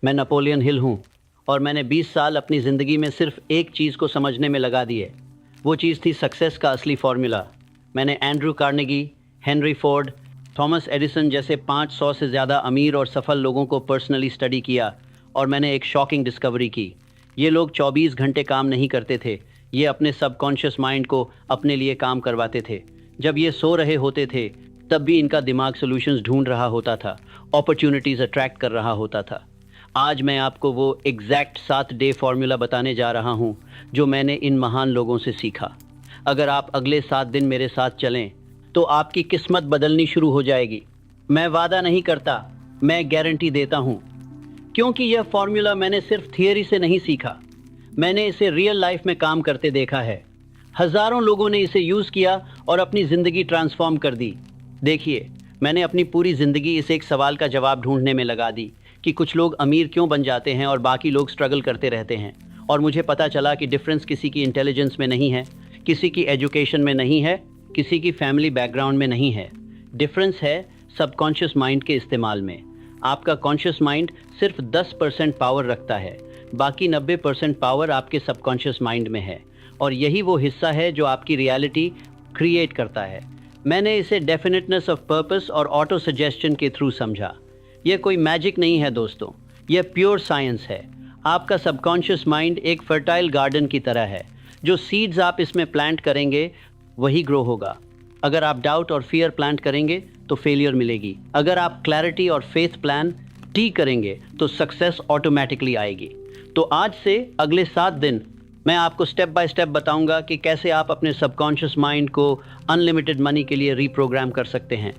मैं Napoleon Hill हूँ और मैंने 20 साल अपनी ज़िंदगी में सिर्फ एक चीज़ को समझने में लगा दिए। वो चीज़ थी सक्सेस का असली फॉर्मूला। मैंने Andrew Carnegie, Henry Ford, Thomas Edison जैसे 500 से ज़्यादा अमीर और सफल लोगों को पर्सनली स्टडी किया और मैंने एक शॉकिंग डिस्कवरी की। ये लोग 24 घंटे काम नहीं करते थे, ये अपने सबकॉन्शियस माइंड को अपने लिए काम करवाते थे। जब ये सो रहे होते थे तब भी इनका दिमाग सॉल्यूशंस ढूंढ रहा होता था, अपॉर्चुनिटीज़ अट्रैक्ट कर रहा होता था। आज मैं आपको वो एग्जैक्ट 7 डे फॉर्मूला बताने जा रहा हूँ जो मैंने इन महान लोगों से सीखा। अगर आप अगले 7 दिन मेरे साथ चलें तो आपकी किस्मत बदलनी शुरू हो जाएगी। मैं वादा नहीं करता, मैं गारंटी देता हूँ, क्योंकि यह फॉर्मूला मैंने सिर्फ थियरी से नहीं सीखा, मैंने इसे रियल लाइफ में काम करते देखा है। हज़ारों लोगों ने इसे यूज़ किया और अपनी ज़िंदगी ट्रांसफॉर्म कर दी। देखिए, मैंने अपनी पूरी ज़िंदगी इस एक सवाल का जवाब ढूंढने में लगा दी कि कुछ लोग अमीर क्यों बन जाते हैं और बाकी लोग स्ट्रगल करते रहते हैं। और मुझे पता चला कि डिफरेंस किसी की इंटेलिजेंस में नहीं है, किसी की एजुकेशन में नहीं है, किसी की फैमिली बैकग्राउंड में नहीं है। डिफरेंस है सबकॉन्शियस माइंड के इस्तेमाल में। आपका कॉन्शियस माइंड सिर्फ 10% पावर रखता है, बाकी 90% पावर आपके सबकॉन्शियस माइंड में है और यही वो हिस्सा है जो आपकी रियलिटी क्रिएट करता है। मैंने इसे डेफिनेटनेस ऑफ पर्पस और ऑटो सजेशन के थ्रू समझा। यह कोई मैजिक नहीं है दोस्तों, यह प्योर साइंस है। आपका सबकॉन्शियस माइंड एक फर्टाइल गार्डन की तरह है। जो सीड्स आप इसमें प्लांट करेंगे वही ग्रो होगा। अगर आप डाउट और फियर प्लांट करेंगे तो फेलियर मिलेगी। अगर आप क्लैरिटी और फेथ प्लान टी करेंगे तो सक्सेस ऑटोमेटिकली आएगी। तो आज से अगले 7 दिन मैं आपको स्टेप बाय स्टेप बताऊंगा कि कैसे आप अपने सबकॉन्शियस माइंड को अनलिमिटेड मनी के लिए रीप्रोग्राम कर सकते हैं।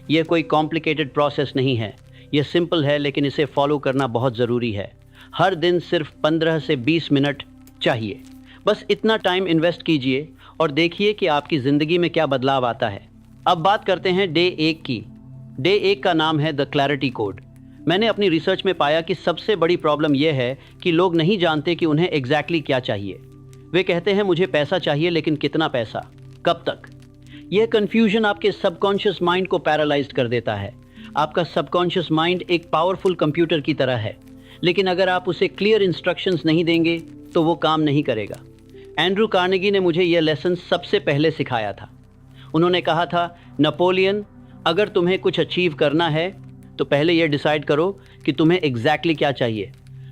यह कोई कॉम्प्लिकेटेड प्रोसेस नहीं है, यह सिंपल है, लेकिन इसे फॉलो करना बहुत ज़रूरी है। हर दिन सिर्फ 15 से 20 मिनट चाहिए। बस इतना टाइम इन्वेस्ट कीजिए और देखिए कि आपकी ज़िंदगी में क्या बदलाव आता है। अब बात करते हैं डे 1 की। डे 1 का नाम है द क्लैरिटी कोड। मैंने अपनी रिसर्च में पाया कि सबसे बड़ी प्रॉब्लम यह है कि लोग नहीं जानते कि उन्हें एग्जैक्टली क्या चाहिए। वे कहते हैं मुझे पैसा चाहिए, लेकिन कितना पैसा, कब तक? यह कन्फ्यूजन आपके सबकॉन्शियस माइंड को पैरालाइज्ड कर देता है। आपका सबकॉन्शियस माइंड एक पावरफुल कंप्यूटर की तरह है, लेकिन अगर आप उसे क्लियर इंस्ट्रक्शंस नहीं देंगे तो वो काम नहीं करेगा। एंड्रू कार्नेगी ने मुझे यह लेसन सबसे पहले सिखाया था। उन्होंने कहा था, नेपोलियन, अगर तुम्हें कुछ अचीव करना है तो पहले यह डिसाइड करो कि तुम्हें एग्जैक्टली क्या चाहिए।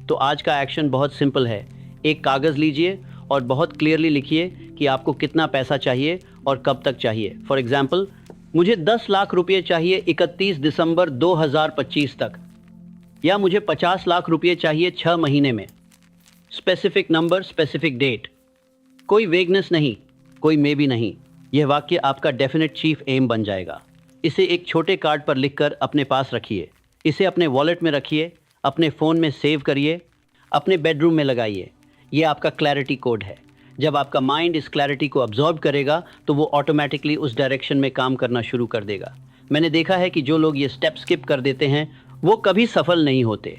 तो आज का एक्शन बहुत सिंपल है। एक कागज़ लीजिए और बहुत क्लियरली लिखिए कि आपको कितना पैसा चाहिए और कब तक चाहिए। फॉर एग्जाम्पल, मुझे 10 लाख रुपये चाहिए 31 दिसंबर 2025 तक, या मुझे 50 लाख रुपये चाहिए 6 महीने में। स्पेसिफिक नंबर, स्पेसिफिक डेट, कोई वेगनेस नहीं, कोई मे भी नहीं। यह वाक्य आपका डेफिनेट चीफ एम बन जाएगा। इसे एक छोटे कार्ड पर लिखकर अपने पास रखिए। इसे अपने वॉलेट में रखिए, अपने फ़ोन में सेव करिए, अपने बेडरूम में लगाइए। यह आपका क्लैरिटी कोड है। जब आपका माइंड इस क्लैरिटी को अब्जॉर्ब करेगा तो वो ऑटोमेटिकली उस डायरेक्शन में काम करना शुरू कर देगा। मैंने देखा है कि जो लोग ये स्टेप स्किप कर देते हैं वो कभी सफल नहीं होते,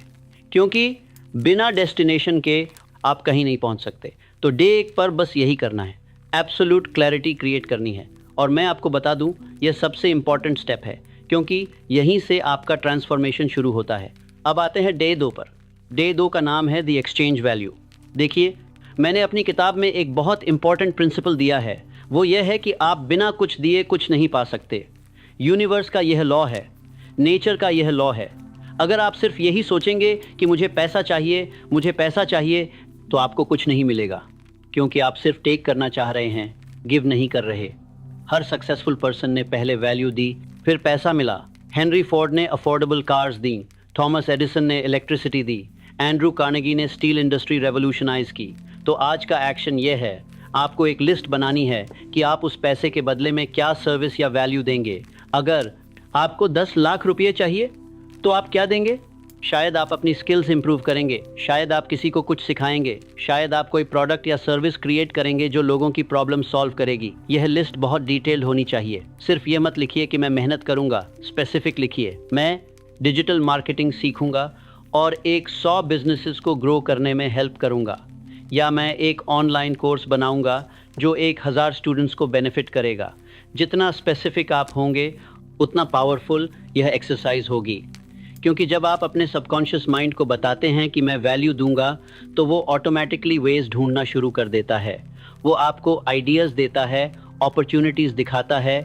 क्योंकि बिना डेस्टिनेशन के आप कहीं नहीं पहुंच सकते। तो डे 1 पर बस यही करना है, एब्सोल्यूट क्लैरिटी क्रिएट करनी है। और मैं आपको बता दूं, यह सबसे इम्पॉर्टेंट स्टेप है, क्योंकि यहीं से आपका ट्रांसफॉर्मेशन शुरू होता है। अब आते हैं डे 2 पर। डे 2 का नाम है द एक्सचेंज वैल्यू। देखिए, मैंने अपनी किताब में एक बहुत इंपॉर्टेंट प्रिंसिपल दिया है। वो यह है कि आप बिना कुछ दिए कुछ नहीं पा सकते। यूनिवर्स का यह लॉ है, नेचर का यह लॉ है। अगर आप सिर्फ यही सोचेंगे कि मुझे पैसा चाहिए, मुझे पैसा चाहिए, तो आपको कुछ नहीं मिलेगा, क्योंकि आप सिर्फ टेक करना चाह रहे हैं, गिव नहीं कर रहे। हर सक्सेसफुल पर्सन ने पहले वैल्यू दी, फिर पैसा मिला। हेनरी फोर्ड ने अफोर्डेबल कार्स दी, थॉमस एडिसन ने इलेक्ट्रिसिटी दी, एंड्रू कार्नेगी ने स्टील इंडस्ट्री रेवोल्यूशनाइज की। तो आज का एक्शन ये है, आपको एक लिस्ट बनानी है कि आप उस पैसे के बदले में क्या सर्विस या वैल्यू देंगे। अगर आपको 10 लाख रुपये चाहिए तो आप क्या देंगे? शायद आप अपनी स्किल्स इंप्रूव करेंगे, शायद आप किसी को कुछ सिखाएंगे, शायद आप कोई प्रोडक्ट या सर्विस क्रिएट करेंगे जो लोगों की प्रॉब्लम सॉल्व करेगी। यह लिस्ट बहुत डिटेल्ड होनी चाहिए। सिर्फ ये मत लिखिए कि मैं मेहनत करूंगा, स्पेसिफिक लिखिए, मैं डिजिटल मार्केटिंग सीखूंगा और एक 100 बिजनेसेस को ग्रो करने में हेल्प करूंगा, या मैं एक ऑनलाइन कोर्स बनाऊंगा जो 1000 स्टूडेंट्स को बेनिफिट करेगा। जितना स्पेसिफिक आप होंगे उतना पावरफुल यह एक्सरसाइज होगी, क्योंकि जब आप अपने सबकॉन्शियस माइंड को बताते हैं कि मैं वैल्यू दूंगा, तो वो ऑटोमेटिकली वेज ढूंढना शुरू कर देता है। वो आपको आइडियाज़ देता है, अपॉर्चुनिटीज़ दिखाता है,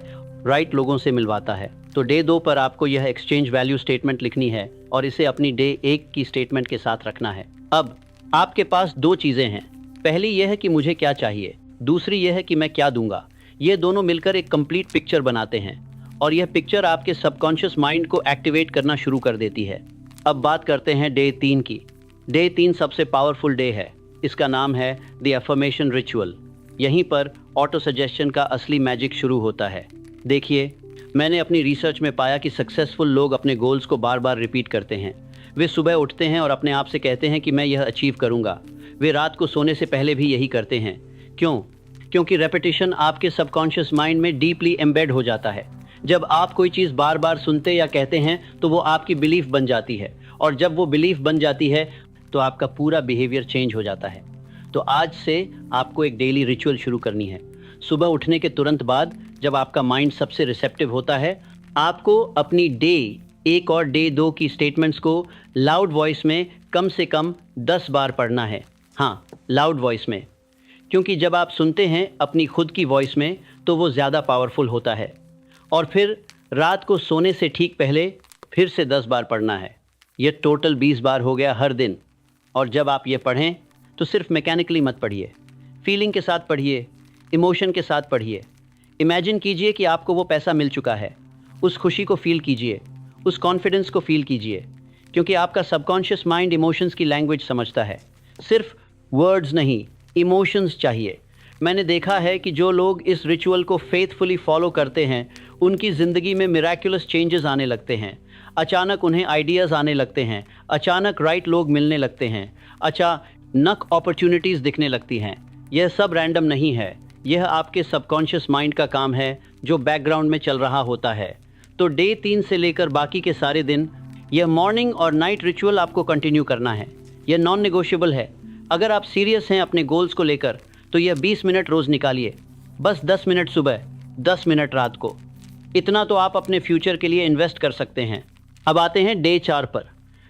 राइट लोगों से मिलवाता है। तो डे 2 पर आपको यह एक्सचेंज वैल्यू स्टेटमेंट लिखनी है और इसे अपनी डे 1 की स्टेटमेंट के साथ रखना है। अब आपके पास 2 चीज़ें हैं। पहली यह है कि मुझे क्या चाहिए, दूसरी यह है कि मैं क्या दूंगा। ये दोनों मिलकर एक कंप्लीट पिक्चर बनाते हैं और यह पिक्चर आपके सबकॉन्शियस माइंड को एक्टिवेट करना शुरू कर देती है। अब बात करते हैं डे 3 की। डे 3 सबसे पावरफुल डे है। इसका नाम है द अफर्मेशन रिचुअल। यहीं पर ऑटो सजेशन का असली मैजिक शुरू होता है। देखिए, मैंने अपनी रिसर्च में पाया कि सक्सेसफुल लोग अपने गोल्स को बार बार रिपीट करते हैं। वे सुबह उठते हैं और अपने आप से कहते हैं कि मैं यह अचीव करूंगा। वे रात को सोने से पहले भी यही करते हैं। क्यों? क्योंकि रेपिटेशन आपके सबकॉन्शियस माइंड में डीपली एम्बेड हो जाता है। जब आप कोई चीज़ बार बार सुनते या कहते हैं तो वो आपकी बिलीफ बन जाती है, और जब वो बिलीफ बन जाती है तो आपका पूरा बिहेवियर चेंज हो जाता है। तो आज से आपको एक डेली रिचुअल शुरू करनी है। सुबह उठने के तुरंत बाद, जब आपका माइंड सबसे रिसेप्टिव होता है, आपको अपनी डे 1 और डे 2 की स्टेटमेंट्स को लाउड वॉइस में कम से कम 10 बार पढ़ना है। हाँ, लाउड वॉइस में, क्योंकि जब आप सुनते हैं अपनी खुद की वॉइस में तो वो ज़्यादा पावरफुल होता है। और फिर रात को सोने से ठीक पहले फिर से 10 बार पढ़ना है। ये टोटल 20 बार हो गया हर दिन। और जब आप ये पढ़ें तो सिर्फ मैकेनिकली मत पढ़िए, फीलिंग के साथ पढ़िए, इमोशन के साथ पढ़िए। इमेजिन कीजिए कि आपको वो पैसा मिल चुका है। उस खुशी को फील कीजिए, उस कॉन्फिडेंस को फील कीजिए, क्योंकि आपका सबकॉन्शियस माइंड इमोशंस की लैंग्वेज समझता है। सिर्फ वर्ड्स नहीं, इमोशंस चाहिए। मैंने देखा है कि जो लोग इस रिचुअल को फेथफुली फॉलो करते हैं, उनकी ज़िंदगी में मिराक्युलस चेंजेस आने लगते हैं। अचानक उन्हें आइडियाज़ आने लगते हैं, अचानक राइट लोग मिलने लगते हैं, अचानक अपॉर्चुनिटीज़ दिखने लगती हैं। यह सब रैंडम नहीं है, यह आपके सबकॉन्शियस माइंड का काम है जो बैकग्राउंड में चल रहा होता है। तो डे 3 से लेकर बाकी के सारे दिन यह मॉर्निंग और नाइट रिचुअल आपको कंटिन्यू करना है। यह नॉन नेगोशिएबल है। अगर आप सीरियस हैं अपने गोल्स को लेकर तो यह 20 मिनट रोज़ निकालिए। बस 10 मिनट सुबह, 10 मिनट रात को। इतना तो आप अपने फ्यूचर के लिए इन्वेस्ट कर सकते हैं। अब आते हैं डे 4 पर।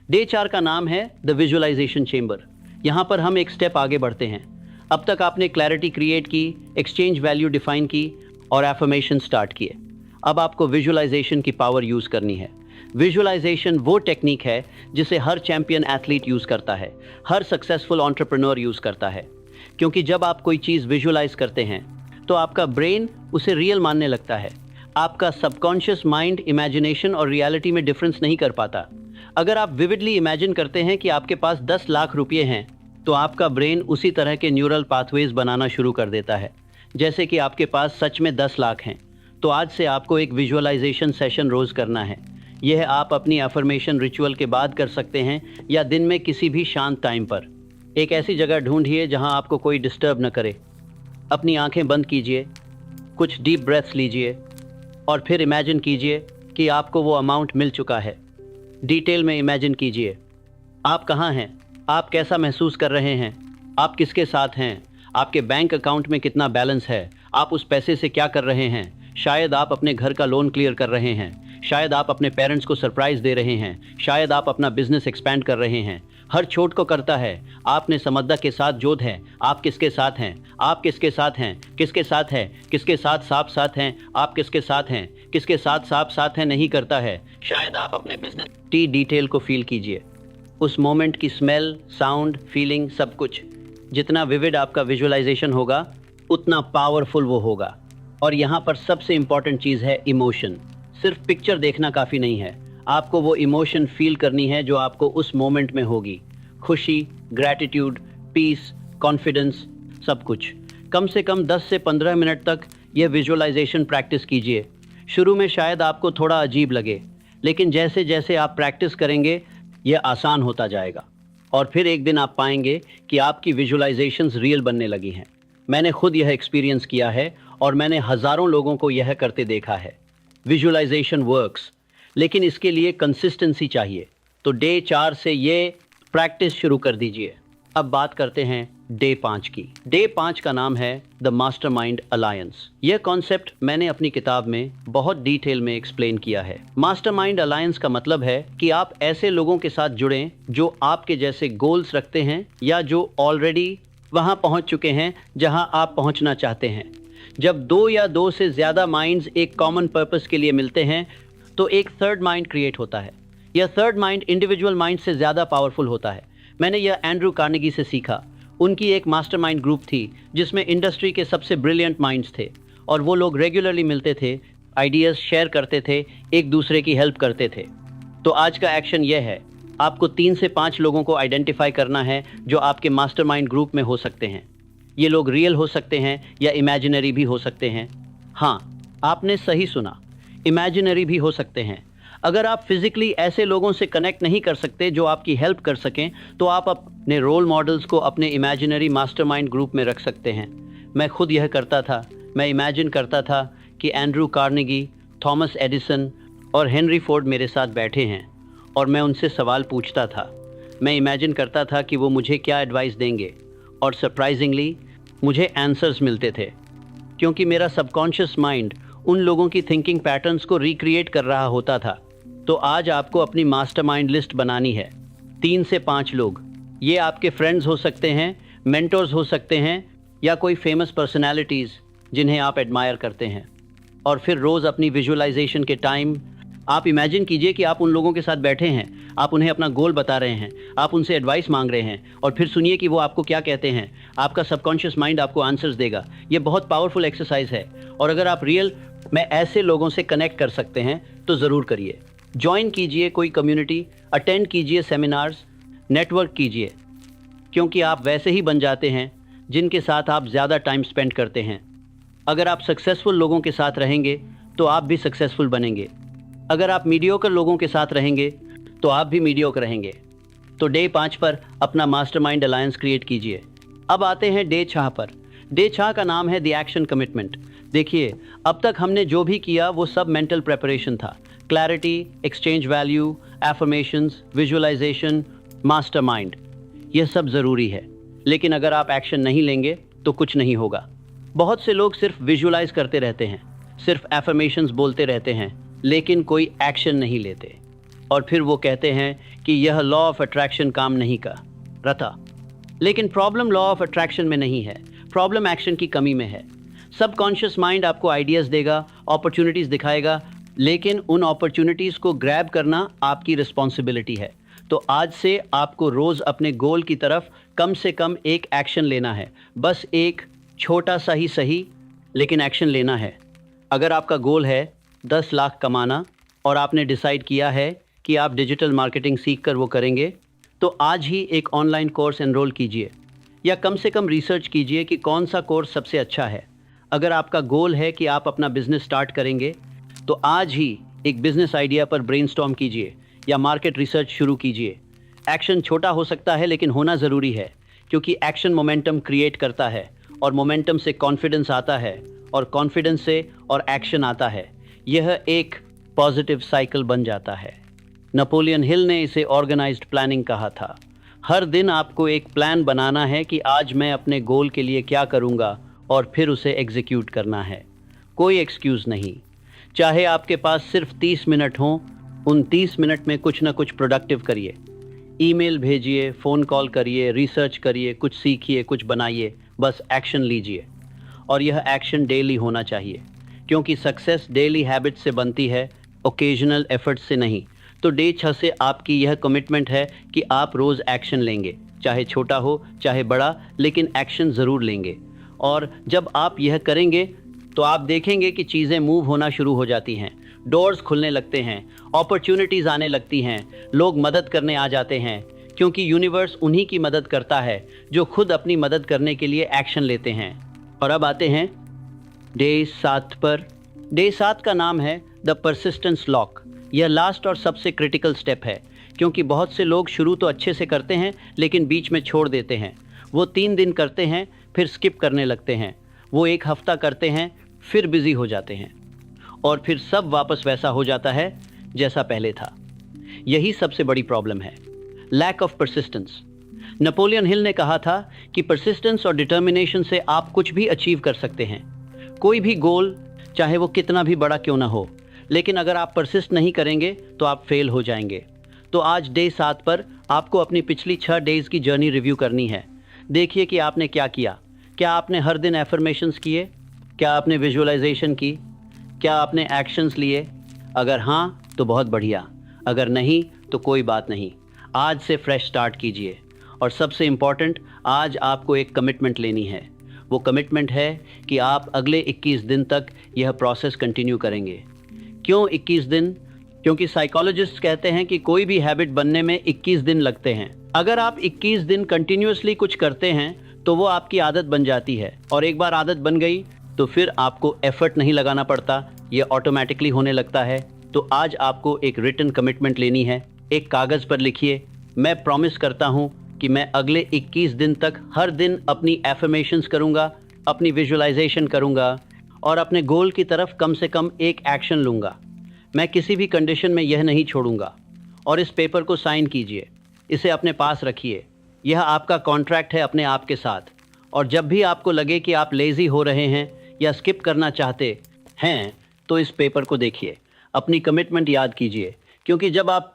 डे 4 का नाम है द विजुअलाइजेशन चेंबर। यहाँ पर हम एक स्टेप आगे बढ़ते हैं। अब तक आपने क्लैरिटी क्रिएट की, एक्सचेंज वैल्यू डिफाइन की और एफर्मेशन स्टार्ट किए। अब आपको विजुअलाइजेशन की पावर यूज़ करनी है। विजुअलाइजेशन वो टेक्निक है जिसे हर चैंपियन एथलीट यूज़ करता है, हर सक्सेसफुल एंटरप्रेन्योर यूज़ करता है। क्योंकि जब आप कोई चीज़ विजुअलाइज करते हैं तो आपका ब्रेन उसे रियल मानने लगता है। आपका सबकॉन्शियस माइंड इमेजिनेशन और रियलिटी में डिफरेंस नहीं कर पाता। अगर आप विविडली इमेजिन करते हैं कि आपके पास 10 लाख रुपये हैं, तो आपका ब्रेन उसी तरह के न्यूरल पाथवेज बनाना शुरू कर देता है जैसे कि आपके पास सच में 10 लाख हैं। तो आज से आपको एक विजुअलाइजेशन सेशन रोज़ करना है। यह आप अपनी अफर्मेशन रिचुअल के बाद कर सकते हैं या दिन में किसी भी शांत टाइम पर। एक ऐसी जगह ढूंढिए जहां आपको कोई डिस्टर्ब न करे। अपनी आंखें बंद कीजिए, कुछ डीप ब्रेथ्स लीजिए और फिर इमेजिन कीजिए कि आपको वो अमाउंट मिल चुका है। डिटेल में इमेजिन कीजिए आप कहाँ हैं, आप कैसा महसूस कर रहे हैं, आप किसके साथ हैं, आपके बैंक अकाउंट में कितना बैलेंस है, आप उस पैसे से क्या कर रहे हैं। शायद आप अपने घर का लोन क्लियर कर रहे हैं, शायद आप अपने पेरेंट्स को सरप्राइज दे रहे हैं, शायद आप अपना बिजनेस एक्सपैंड कर रहे हैं। हर छोट को करता है। आपने समद्दा के साथ जोध है। आप किसके साथ हैं, आप किसके साथ हैं, किसके साथ है, किसके साथ सांप साथ हैं, आप किसके साथ हैं, किसके साथ सांप साथ हैं नहीं करता है। शायद आप अपने बिजनेस टी डिटेल को फील कीजिए, उस मोमेंट की स्मेल, साउंड, फीलिंग, सब कुछ। जितना विविड आपका विजुअलाइजेशन होगा उतना पावरफुल वो होगा। और यहाँ पर सबसे इम्पॉर्टेंट चीज़ है इमोशन। सिर्फ पिक्चर देखना काफ़ी नहीं है, आपको वो इमोशन फील करनी है जो आपको उस मोमेंट में होगी। खुशी, ग्रैटिट्यूड, पीस, कॉन्फिडेंस, सब कुछ। कम से कम 10 से 15 मिनट तक ये विजुअलाइजेशन प्रैक्टिस कीजिए। शुरू में शायद आपको थोड़ा अजीब लगे, लेकिन जैसे जैसे आप प्रैक्टिस करेंगे ये आसान होता जाएगा। और फिर एक दिन आप पाएंगे कि आपकी विजुअलाइजेशंस रियल बनने लगी हैं। मैंने खुद यह एक्सपीरियंस किया है और मैंने हज़ारों लोगों को यह करते देखा है। विजुअलाइजेशन वर्क्स, लेकिन इसके लिए कंसिस्टेंसी चाहिए। तो डे 4 से ये प्रैक्टिस शुरू कर दीजिए। अब बात करते हैं डे 5 की। डे 5 का नाम है द मास्टरमाइंड अलायंस। यह कॉन्सेप्ट मैंने अपनी किताब में बहुत डिटेल में एक्सप्लेन किया है। मास्टरमाइंड अलायंस का मतलब है कि आप ऐसे लोगों के साथ जुड़ें जो आपके जैसे गोल्स रखते हैं या जो ऑलरेडी वहां पहुंच चुके हैं जहां आप पहुंचना चाहते हैं। जब दो या दो से ज्यादा माइंड्स एक कॉमन पर्पस के लिए मिलते हैं तो एक थर्ड माइंड क्रिएट होता है। यह थर्ड माइंड इंडिविजुअल माइंड से ज्यादा पावरफुल होता है। मैंने यह एंड्रू कार्नेगी से सीखा। उनकी एक मास्टरमाइंड ग्रुप थी जिसमें इंडस्ट्री के सबसे ब्रिलियंट माइंड्स थे और वो लोग रेगुलरली मिलते थे, आइडियाज शेयर करते थे, एक दूसरे की हेल्प करते थे। तो आज का एक्शन यह है, आपको 3 से 5 लोगों को आइडेंटिफाई करना है जो आपके मास्टरमाइंड ग्रुप में हो सकते हैं। ये लोग रियल हो सकते हैं या इमेजिनरी भी हो सकते हैं। हाँ, आपने सही सुना, इमेजिनरी भी हो सकते हैं। अगर आप फिजिकली ऐसे लोगों से कनेक्ट नहीं कर सकते जो आपकी हेल्प कर सकें तो आप अपने रोल मॉडल्स को अपने इमेजिनरी मास्टरमाइंड ग्रुप में रख सकते हैं। मैं खुद यह करता था। मैं इमेजिन करता था कि एंड्रू कार्नेगी, थॉमस एडिसन और हेनरी फोर्ड मेरे साथ बैठे हैं और मैं उनसे सवाल पूछता था। मैं इमेजिन करता था कि वो मुझे क्या एडवाइस देंगे और सरप्राइजिंगली मुझे आंसर्स मिलते थे, क्योंकि मेरा सबकॉन्शियस माइंड उन लोगों की थिंकिंग पैटर्न्स को रिक्रिएट कर रहा होता था। तो आज आपको अपनी मास्टरमाइंड लिस्ट बनानी है। 3 से 5 लोग, ये आपके फ्रेंड्स हो सकते हैं, मेंटर्स हो सकते हैं या कोई फेमस पर्सनालिटीज़ जिन्हें आप एडमायर करते हैं। और फिर रोज़ अपनी विजुअलाइजेशन के टाइम आप इमेजिन कीजिए कि आप उन लोगों के साथ बैठे हैं, आप उन्हें अपना गोल बता रहे हैं, आप उनसे एडवाइस मांग रहे हैं और फिर सुनिए कि वो आपको क्या कहते हैं। आपका सबकॉन्शियस माइंड आपको आंसर्स देगा। ये बहुत पावरफुल एक्सरसाइज है और अगर आप रियल में ऐसे लोगों से कनेक्ट कर सकते हैं तो ज़रूर करिए। ज्वाइन कीजिए कोई कम्युनिटी, अटेंड कीजिए सेमिनार्स, नेटवर्क कीजिए, क्योंकि आप वैसे ही बन जाते हैं जिनके साथ आप ज़्यादा टाइम स्पेंड करते हैं। अगर आप सक्सेसफुल लोगों के साथ रहेंगे तो आप भी सक्सेसफुल बनेंगे। अगर आप मीडियोकर लोगों के साथ रहेंगे तो आप भी मीडियोकर रहेंगे। तो डे 5 पर अपना मास्टरमाइंड अलायंस क्रिएट कीजिए। अब आते हैं डे 6 पर। डे 6 का नाम है द एक्शन कमिटमेंट। देखिए, अब तक हमने जो भी किया वो सब मेंटल प्रेपरेशन था। Clarity, exchange value, affirmations, visualization, mastermind, यह सब ज़रूरी है। लेकिन अगर आप एक्शन नहीं लेंगे तो कुछ नहीं होगा। बहुत से लोग सिर्फ विजुअलाइज करते रहते हैं, सिर्फ एफर्मेशंस बोलते रहते हैं, लेकिन कोई एक्शन नहीं लेते और फिर वो कहते हैं कि यह लॉ ऑफ अट्रैक्शन काम नहीं कर रहा। लेकिन प्रॉब्लम लॉ ऑफ अट्रैक्शन में नहीं है, प्रॉब्लम एक्शन की कमी में है। सबकॉन्शियस माइंड आपको आइडियाज़ देगा, अपॉर्चुनिटीज़ दिखाएगा, लेकिन उन अपॉर्चुनिटीज़ को ग्रैब करना आपकी रिस्पॉन्सिबिलिटी है। तो आज से आपको रोज़ अपने गोल की तरफ कम से कम एक एक्शन लेना है। बस एक छोटा सा ही सही, लेकिन एक्शन लेना है। अगर आपका गोल है 10 लाख कमाना और आपने डिसाइड किया है कि आप डिजिटल मार्केटिंग सीख कर वो करेंगे, तो आज ही एक ऑनलाइन कोर्स एनरोल कीजिए या कम से कम रिसर्च कीजिए कि कौन सा कोर्स सबसे अच्छा है। अगर आपका गोल है कि आप अपना बिजनेस स्टार्ट करेंगे तो आज ही एक बिजनेस आइडिया पर ब्रेनस्टॉर्म कीजिए या मार्केट रिसर्च शुरू कीजिए। एक्शन छोटा हो सकता है लेकिन होना ज़रूरी है, क्योंकि एक्शन मोमेंटम क्रिएट करता है और मोमेंटम से कॉन्फिडेंस आता है और कॉन्फिडेंस से और एक्शन आता है। यह एक पॉजिटिव साइकिल बन जाता है। नेपोलियन हिल ने इसे ऑर्गेनाइज्ड प्लानिंग कहा था। हर दिन आपको एक प्लान बनाना है कि आज मैं अपने गोल के लिए क्या करूंगा और फिर उसे एग्जीक्यूट करना है। कोई एक्सक्यूज़ नहीं। चाहे आपके पास सिर्फ 30 मिनट हों, उन 30 मिनट में कुछ ना कुछ प्रोडक्टिव करिए। ईमेल भेजिए, फ़ोन कॉल करिए, रिसर्च करिए, कुछ सीखिए, कुछ बनाइए, बस एक्शन लीजिए। और यह एक्शन डेली होना चाहिए, क्योंकि सक्सेस डेली हैबिट से बनती है, ओकेजनल एफर्ट से नहीं। तो डे 6 से आपकी यह कमिटमेंट है कि आप रोज़ एक्शन लेंगे, चाहे छोटा हो चाहे बड़ा, लेकिन एक्शन ज़रूर लेंगे। और जब आप यह करेंगे तो आप देखेंगे कि चीज़ें मूव होना शुरू हो जाती हैं, डोर्स खुलने लगते हैं, अपॉर्चुनिटीज़ आने लगती हैं, लोग मदद करने आ जाते हैं, क्योंकि यूनिवर्स उन्हीं की मदद करता है जो खुद अपनी मदद करने के लिए एक्शन लेते हैं। और अब आते हैं डे 7 पर। डे 7 का नाम है द परसिस्टेंस लॉक। यह लास्ट और सबसे क्रिटिकल स्टेप है, क्योंकि बहुत से लोग शुरू तो अच्छे से करते हैं लेकिन बीच में छोड़ देते हैं। वो 3 दिन करते हैं फिर स्किप करने लगते हैं, वो 1 हफ्ता करते हैं फिर बिजी हो जाते हैं और फिर सब वापस वैसा हो जाता है जैसा पहले था। यही सबसे बड़ी प्रॉब्लम है, lack of persistence. Napoleon Hill ने कहा था कि परसिस्टेंस और डिटर्मिनेशन से आप कुछ भी अचीव कर सकते हैं। कोई भी गोल, चाहे वो कितना भी बड़ा क्यों ना हो, लेकिन अगर आप परसिस्ट नहीं करेंगे तो आप फेल हो जाएंगे। तो आज डे 7 पर आपको अपनी पिछली 6 डेज की जर्नी रिव्यू करनी है। देखिए कि आपने क्या किया। क्या आपने हर दिन एफर्मेशंस किए? क्या आपने विजुअलाइजेशन की? क्या आपने एक्शंस लिए? अगर हाँ तो बहुत बढ़िया, अगर नहीं तो कोई बात नहीं। आज से फ्रेश स्टार्ट कीजिए। और सबसे इम्पॉर्टेंट, आज आपको एक कमिटमेंट लेनी है। वो कमिटमेंट है कि आप अगले 21 दिन तक यह प्रोसेस कंटिन्यू करेंगे। क्यों 21 दिन? क्योंकि साइकोलॉजिस्ट कहते हैं कि कोई भी हैबिट बनने में 21 दिन लगते हैं। अगर आप 21 दिन कंटिन्यूअसली कुछ करते हैं तो वो आपकी आदत बन जाती है, और एक बार आदत बन गई तो फिर आपको एफर्ट नहीं लगाना पड़ता, ये ऑटोमेटिकली होने लगता है। तो आज आपको एक रिटन कमिटमेंट लेनी है। एक कागज़ पर लिखिए, मैं प्रॉमिस करता हूँ कि मैं अगले 21 दिन तक हर दिन अपनी एफर्मेशंस करूँगा, अपनी विजुअलाइजेशन करूँगा और अपने गोल की तरफ कम से कम एक एक्शन लूँगा। मैं किसी भी कंडीशन में यह नहीं छोड़ूंगा। और इस पेपर को साइन कीजिए, इसे अपने पास रखिए। यह आपका कॉन्ट्रैक्ट है अपने आप के साथ। और जब भी आपको लगे कि आप लेज़ी हो रहे हैं या स्किप करना चाहते हैं तो इस पेपर को देखिए, अपनी कमिटमेंट याद कीजिए, क्योंकि जब आप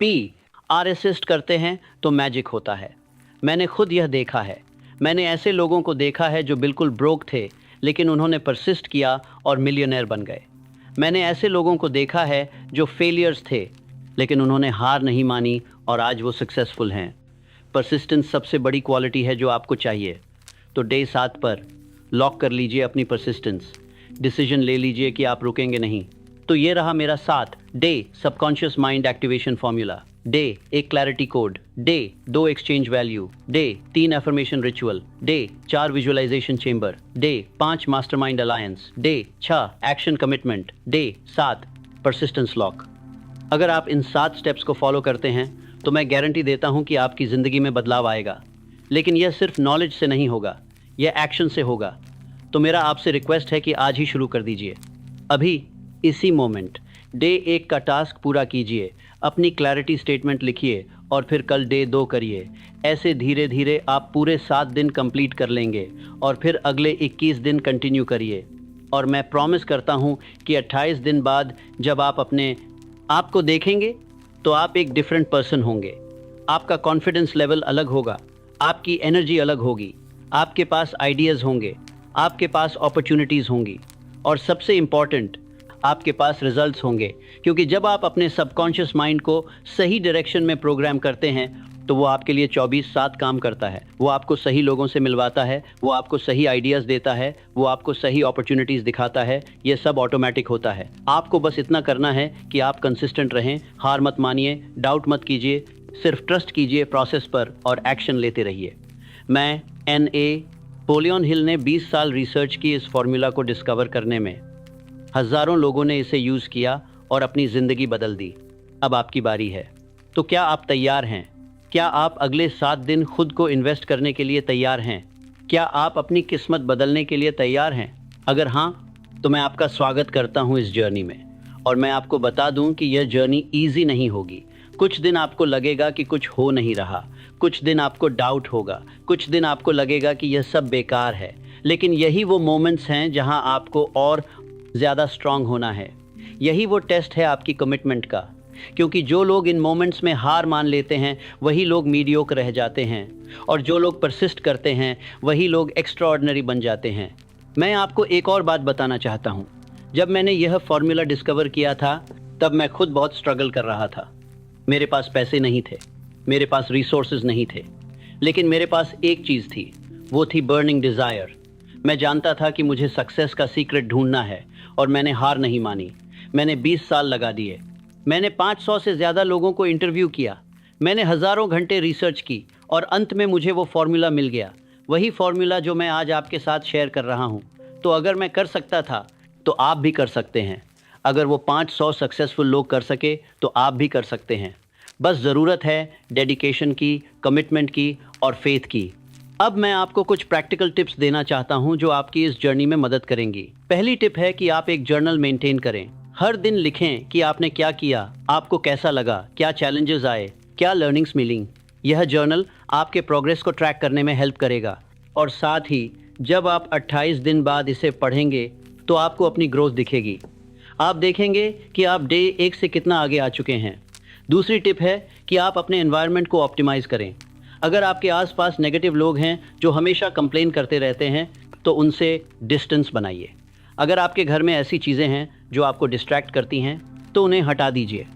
RSist करते हैं तो मैजिक होता है। मैंने खुद यह देखा है। मैंने ऐसे लोगों को देखा है जो बिल्कुल ब्रोक थे, लेकिन उन्होंने परसिस्ट किया और मिलियनेयर बन गए। मैंने ऐसे लोगों को देखा है जो फेलियर्स थे, लेकिन उन्होंने हार नहीं मानी और आज वो सक्सेसफुल हैं। परसिस्टेंस सबसे बड़ी क्वालिटी है जो आपको चाहिए। तो डे 7 पर लॉक कर लीजिए अपनी परसिस्टेंस। डिसीजन ले लीजिए कि आप रुकेंगे नहीं। तो ये रहा मेरा 7 day subconscious mind activation formula. Day 1 clarity code. Day 2 exchange value. Day 3 affirmation ritual. Day 4 visualization chamber. Day 5 mastermind alliance. Day 6 action commitment. Day 7 persistence lock. अगर आप इन 7 स्टेप्स को फॉलो करते हैं तो मैं गारंटी देता हूं कि आपकी ज़िंदगी में बदलाव आएगा। लेकिन यह सिर्फ नॉलेज से नहीं होगा, यह एक्शन से होगा। तो मेरा आपसे रिक्वेस्ट है कि आज ही शुरू कर दीजिए, अभी इसी मोमेंट। डे 1 का टास्क पूरा कीजिए, अपनी क्लैरिटी स्टेटमेंट लिखिए और फिर कल डे 2 करिए। ऐसे धीरे धीरे आप पूरे 7 दिन कंप्लीट कर लेंगे और फिर अगले 21 दिन कंटिन्यू करिए। और मैं प्रॉमिस करता हूँ कि 28 दिन बाद जब आप अपने आप को देखेंगे तो आप एक डिफरेंट पर्सन होंगे। आपका कॉन्फिडेंस लेवल अलग होगा, आपकी एनर्जी अलग होगी, आपके पास आइडियाज़ होंगे, आपके पास अपॉर्चुनिटीज़ होंगी और सबसे इम्पॉर्टेंट, आपके पास रिजल्ट्स होंगे। क्योंकि जब आप अपने सबकॉन्शियस माइंड को सही डायरेक्शन में प्रोग्राम करते हैं तो वो आपके लिए 24/7 काम करता है। वो आपको सही लोगों से मिलवाता है, वो आपको सही आइडियाज़ देता है, वो आपको सही अपॉर्चुनिटीज़ दिखाता है। ये सब ऑटोमेटिक होता है। आपको बस इतना करना है कि आप कंसिस्टेंट रहें, हार मत मानिए, डाउट मत कीजिए, सिर्फ ट्रस्ट कीजिए प्रोसेस पर और एक्शन लेते रहिए। मैं नेपोलियन हिल ने 20 साल रिसर्च की इस फॉर्मूला को डिस्कवर करने में। हज़ारों लोगों ने इसे यूज़ किया और अपनी ज़िंदगी बदल दी। अब आपकी बारी है। तो क्या आप तैयार हैं? क्या आप अगले 7 दिन खुद को इन्वेस्ट करने के लिए तैयार हैं? क्या आप अपनी किस्मत बदलने के लिए तैयार हैं? अगर हाँ, तो मैं आपका स्वागत करता हूँ इस जर्नी में। और मैं आपको बता दूँ कि यह जर्नी ईजी नहीं होगी। कुछ दिन आपको लगेगा कि कुछ हो नहीं रहा, कुछ दिन आपको डाउट होगा, कुछ दिन आपको लगेगा कि यह सब बेकार है। लेकिन यही वो मोमेंट्स हैं जहां आपको और ज़्यादा स्ट्रांग होना है। यही वो टेस्ट है आपकी कमिटमेंट का। क्योंकि जो लोग इन मोमेंट्स में हार मान लेते हैं वही लोग मीडियोकर रह जाते हैं, और जो लोग परसिस्ट करते हैं वही लोग एक्स्ट्राऑर्डिनरी बन जाते हैं। मैं आपको एक और बात बताना चाहता हूँ। जब मैंने यह फॉर्मूला डिस्कवर किया था तब मैं खुद बहुत स्ट्रगल कर रहा था। मेरे पास पैसे नहीं थे, मेरे पास रिसोर्सेज नहीं थे, लेकिन मेरे पास एक चीज़ थी, वो थी बर्निंग डिज़ायर। मैं जानता था कि मुझे सक्सेस का सीक्रेट ढूंढना है और मैंने हार नहीं मानी। मैंने 20 साल लगा दिए। मैंने 500 से ज़्यादा लोगों को इंटरव्यू किया। मैंने हज़ारों घंटे रिसर्च की और अंत में मुझे वो फॉर्मूला मिल गया। वही फॉर्मूला जो मैं आज आपके साथ शेयर कर रहा हूँ। तो अगर मैं कर सकता था तो आप भी कर सकते हैं। अगर वो 500 सक्सेसफुल लोग कर सके तो आप भी कर सकते हैं। बस ज़रूरत है डेडिकेशन की, कमिटमेंट की और फेथ की। अब मैं आपको कुछ प्रैक्टिकल टिप्स देना चाहता हूं जो आपकी इस जर्नी में मदद करेंगी। पहली टिप है कि आप एक जर्नल मेंटेन करें। हर दिन लिखें कि आपने क्या किया, आपको कैसा लगा, क्या चैलेंजेस आए, क्या लर्निंग्स मिली। यह जर्नल आपके प्रोग्रेस को ट्रैक करने में हेल्प करेगा। और साथ ही जब आप 28 दिन बाद इसे पढ़ेंगे तो आपको अपनी ग्रोथ दिखेगी। आप देखेंगे कि आप डे 1 से कितना आगे आ चुके हैं। दूसरी टिप है कि आप अपने एनवायरनमेंट को ऑप्टिमाइज़ करें। अगर आपके आसपास नेगेटिव लोग हैं जो हमेशा कंप्लेन करते रहते हैं तो उनसे डिस्टेंस बनाइए। अगर आपके घर में ऐसी चीज़ें हैं जो आपको डिस्ट्रैक्ट करती हैं तो उन्हें हटा दीजिए।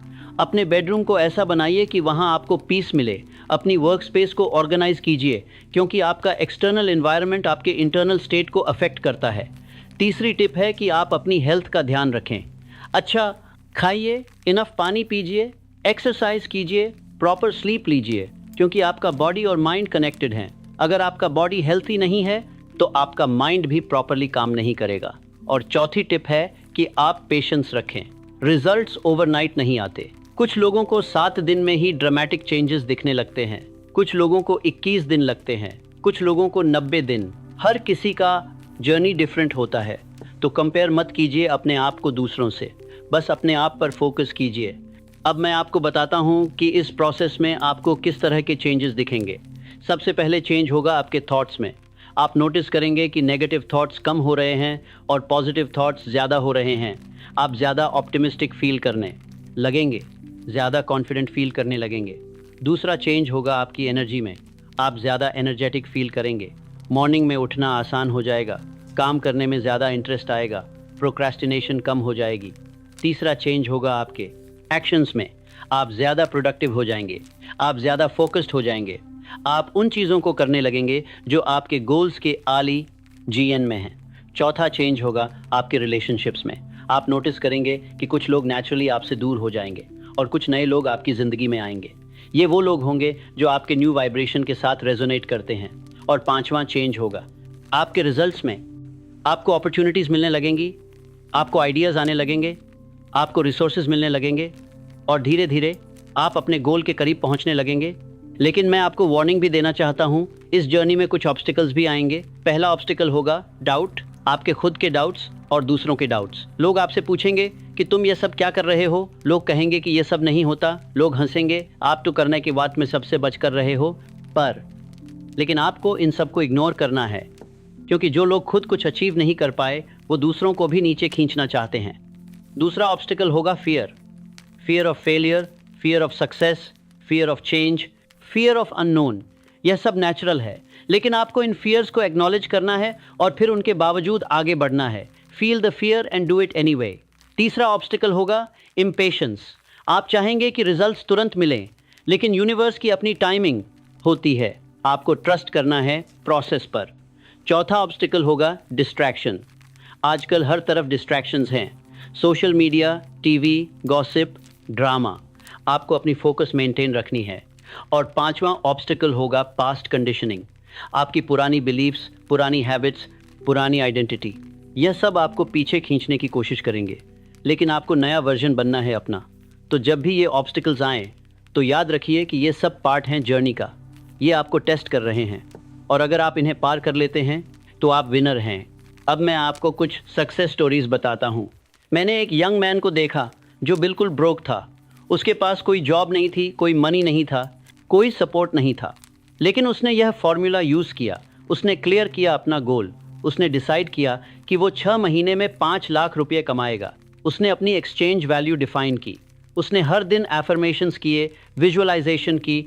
अपने बेडरूम को ऐसा बनाइए कि वहाँ आपको पीस मिले। अपनी वर्क स्पेस को ऑर्गेनाइज कीजिए, क्योंकि आपका एक्सटर्नल एनवायरनमेंट आपके इंटरनल स्टेट को अफेक्ट करता है। तीसरी टिप है कि आप अपनी हेल्थ का ध्यान रखें। अच्छा खाइए, इनफ पानी पीजिए, एक्सरसाइज कीजिए, प्रॉपर स्लीप लीजिए, क्योंकि आपका बॉडी और माइंड कनेक्टेड हैं। अगर आपका बॉडी हेल्थी नहीं है तो आपका माइंड भी प्रॉपरली काम नहीं करेगा। और चौथी टिप है कि आप पेशेंस रखें। रिजल्ट्स ओवरनाइट नहीं आते। कुछ लोगों को 7 दिन में ही ड्रामेटिक चेंजेस दिखने लगते हैं, कुछ लोगों को 21 दिन लगते हैं, कुछ लोगों को 90 दिन। हर किसी का जर्नी डिफरेंट होता है। तो कंपेयर मत कीजिए अपने आप को दूसरों से, बस अपने आप पर फोकस कीजिए। अब मैं आपको बताता हूँ कि इस प्रोसेस में आपको किस तरह के चेंजेस दिखेंगे। सबसे पहले चेंज होगा आपके थॉट्स में। आप नोटिस करेंगे कि नेगेटिव थॉट्स कम हो रहे हैं और पॉजिटिव थॉट्स ज़्यादा हो रहे हैं। आप ज़्यादा ऑप्टिमिस्टिक फील करने लगेंगे, ज़्यादा कॉन्फिडेंट फील करने लगेंगे। दूसरा चेंज होगा आपकी एनर्जी में। आप ज़्यादा एनर्जेटिक फील करेंगे। मॉर्निंग में उठना आसान हो जाएगा, काम करने में ज़्यादा इंटरेस्ट आएगा, प्रोक्रेस्टिनेशन कम हो जाएगी। तीसरा चेंज होगा आपके एक्शंस में। आप ज़्यादा प्रोडक्टिव हो जाएंगे, आप ज़्यादा फोकस्ड हो जाएंगे। आप उन चीज़ों को करने लगेंगे जो आपके गोल्स के आली जीएन में हैं। चौथा चेंज होगा आपके रिलेशनशिप्स में। आप नोटिस करेंगे कि कुछ लोग नेचुरली आपसे दूर हो जाएंगे और कुछ नए लोग आपकी ज़िंदगी में आएंगे। ये वो लोग होंगे जो आपके न्यू वाइब्रेशन के साथ रेजोनेट करते हैं। और पांचवा चेंज होगा आपके रिजल्ट्स में। आपको अपॉर्चुनिटीज़ मिलने लगेंगी, आपको आइडियाज़ आने लगेंगे, आपको रिसोर्सेज मिलने लगेंगे और धीरे धीरे आप अपने गोल के करीब पहुंचने लगेंगे। लेकिन मैं आपको वार्निंग भी देना चाहता हूं, इस जर्नी में कुछ ऑब्स्टिकल्स भी आएंगे। पहला ऑब्स्टिकल होगा डाउट, आपके खुद के डाउट्स और दूसरों के डाउट्स। लोग आपसे पूछेंगे कि तुम ये सब क्या कर रहे हो। लोग कहेंगे कि ये सब नहीं होता। लोग हंसेंगे, आप तो करने की बात में सबसे बच कर रहे हो। लेकिन आपको इन सब को इग्नोर करना है, क्योंकि जो लोग खुद कुछ अचीव नहीं कर पाए वो दूसरों को भी नीचे खींचना चाहते हैं। दूसरा ऑब्स्टिकल होगा fear of failure, fear of success, fear of change, fear of unknown. यह सब नेचुरल है, लेकिन आपको इन फियर्स को एक्नॉलेज करना है और फिर उनके बावजूद आगे बढ़ना है। Feel the fear and do it anyway. तीसरा ऑब्स्टिकल होगा इम्पेशेंस। आप चाहेंगे कि रिजल्ट्स तुरंत मिलें, लेकिन यूनिवर्स की अपनी टाइमिंग होती है। आपको ट्रस्ट करना है प्रोसेस पर। चौथा ऑब्स्टिकल होगा डिस्ट्रैक्शन। आजकल हर तरफ डिस्ट्रैक्शंस हैं, social media, TV, gossip, drama. आपको अपनी फोकस मेंटेन रखनी है। और पांचवा ऑब्स्टिकल होगा पास्ट कंडीशनिंग। आपकी पुरानी बिलीव्स, पुरानी हैबिट्स, पुरानी आइडेंटिटी, यह सब आपको पीछे खींचने की कोशिश करेंगे। लेकिन आपको नया वर्जन बनना है अपना। तो जब भी ये ऑब्स्टिकल्स आएँ तो याद रखिए कि ये सब पार्ट हैं जर्नी का। ये आपको टेस्ट कर रहे हैं और अगर आप इन्हें पार कर लेते हैं तो आप विनर हैं। अब मैं आपको कुछ सक्सेस स्टोरीज बताता हूँ। मैंने एक यंग मैन को देखा जो बिल्कुल ब्रोक था। उसके पास कोई जॉब नहीं थी, कोई मनी नहीं था, कोई सपोर्ट नहीं था। लेकिन उसने यह फॉर्मूला यूज़ किया। उसने क्लियर किया अपना गोल। उसने डिसाइड किया कि वो 6 महीने में 5 लाख रुपये कमाएगा। उसने अपनी एक्सचेंज वैल्यू डिफाइन की। उसने हर दिन एफर्मेशंस किए, विजुअलाइजेशन की,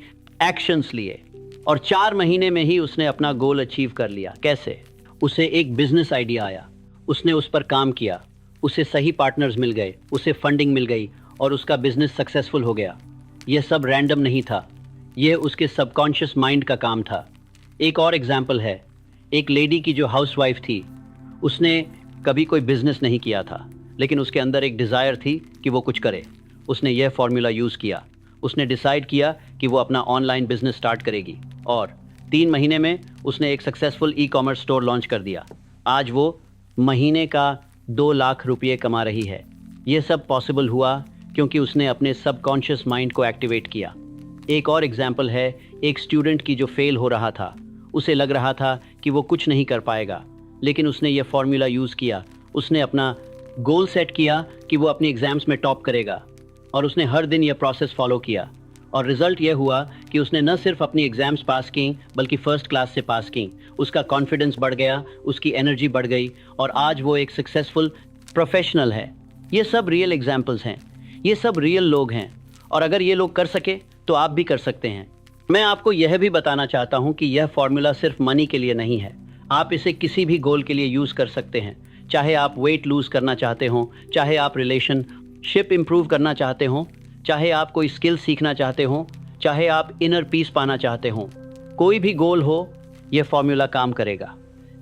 एक्शंस लिए और 4 महीने में ही उसने अपना गोल अचीव कर लिया। कैसे? उसे एक बिजनेस आइडिया आया, उसने उस पर काम किया, उसे सही पार्टनर्स मिल गए, उसे फंडिंग मिल गई और उसका बिजनेस सक्सेसफुल हो गया। यह सब रैंडम नहीं था, यह उसके सबकॉन्शियस माइंड का काम था। एक और एग्जाम्पल है, एक लेडी की जो हाउसवाइफ थी। उसने कभी कोई बिजनेस नहीं किया था, लेकिन उसके अंदर एक डिज़ायर थी कि वो कुछ करे। उसने यह फॉर्मूला यूज़ किया। उसने डिसाइड किया कि वो अपना ऑनलाइन बिजनेस स्टार्ट करेगी और 3 महीने में उसने एक सक्सेसफुल ई-कॉमर्स स्टोर लॉन्च कर दिया। आज वो महीने का 2 लाख रुपये कमा रही है। ये सब पॉसिबल हुआ क्योंकि उसने अपने सबकॉन्शियस माइंड को एक्टिवेट किया। एक और एग्जाम्पल है, एक स्टूडेंट की जो फेल हो रहा था। उसे लग रहा था कि वो कुछ नहीं कर पाएगा, लेकिन उसने ये फॉर्मूला यूज़ किया। उसने अपना गोल सेट किया कि वो अपनी एग्ज़ाम्स में टॉप करेगा और उसने हर दिन यह प्रोसेस फॉलो किया। और रिजल्ट ये हुआ कि उसने न सिर्फ अपनी एग्जाम्स पास की बल्कि फर्स्ट क्लास से पास की। उसका कॉन्फिडेंस बढ़ गया, उसकी एनर्जी बढ़ गई और आज वो एक सक्सेसफुल प्रोफेशनल है। ये सब रियल एग्जाम्पल्स हैं, ये सब रियल लोग हैं और अगर ये लोग कर सके तो आप भी कर सकते हैं। मैं आपको यह भी बताना चाहता हूँ कि यह फॉर्मूला सिर्फ मनी के लिए नहीं है। आप इसे किसी भी गोल के लिए यूज़ कर सकते हैं। चाहे आप वेट लूज़ करना चाहते हो, चाहे आप रिलेशनशिप इम्प्रूव करना चाहते हो, चाहे आप कोई स्किल सीखना चाहते हो, चाहे आप इनर पीस पाना चाहते हो, कोई भी गोल हो, यह फॉर्मूला काम करेगा।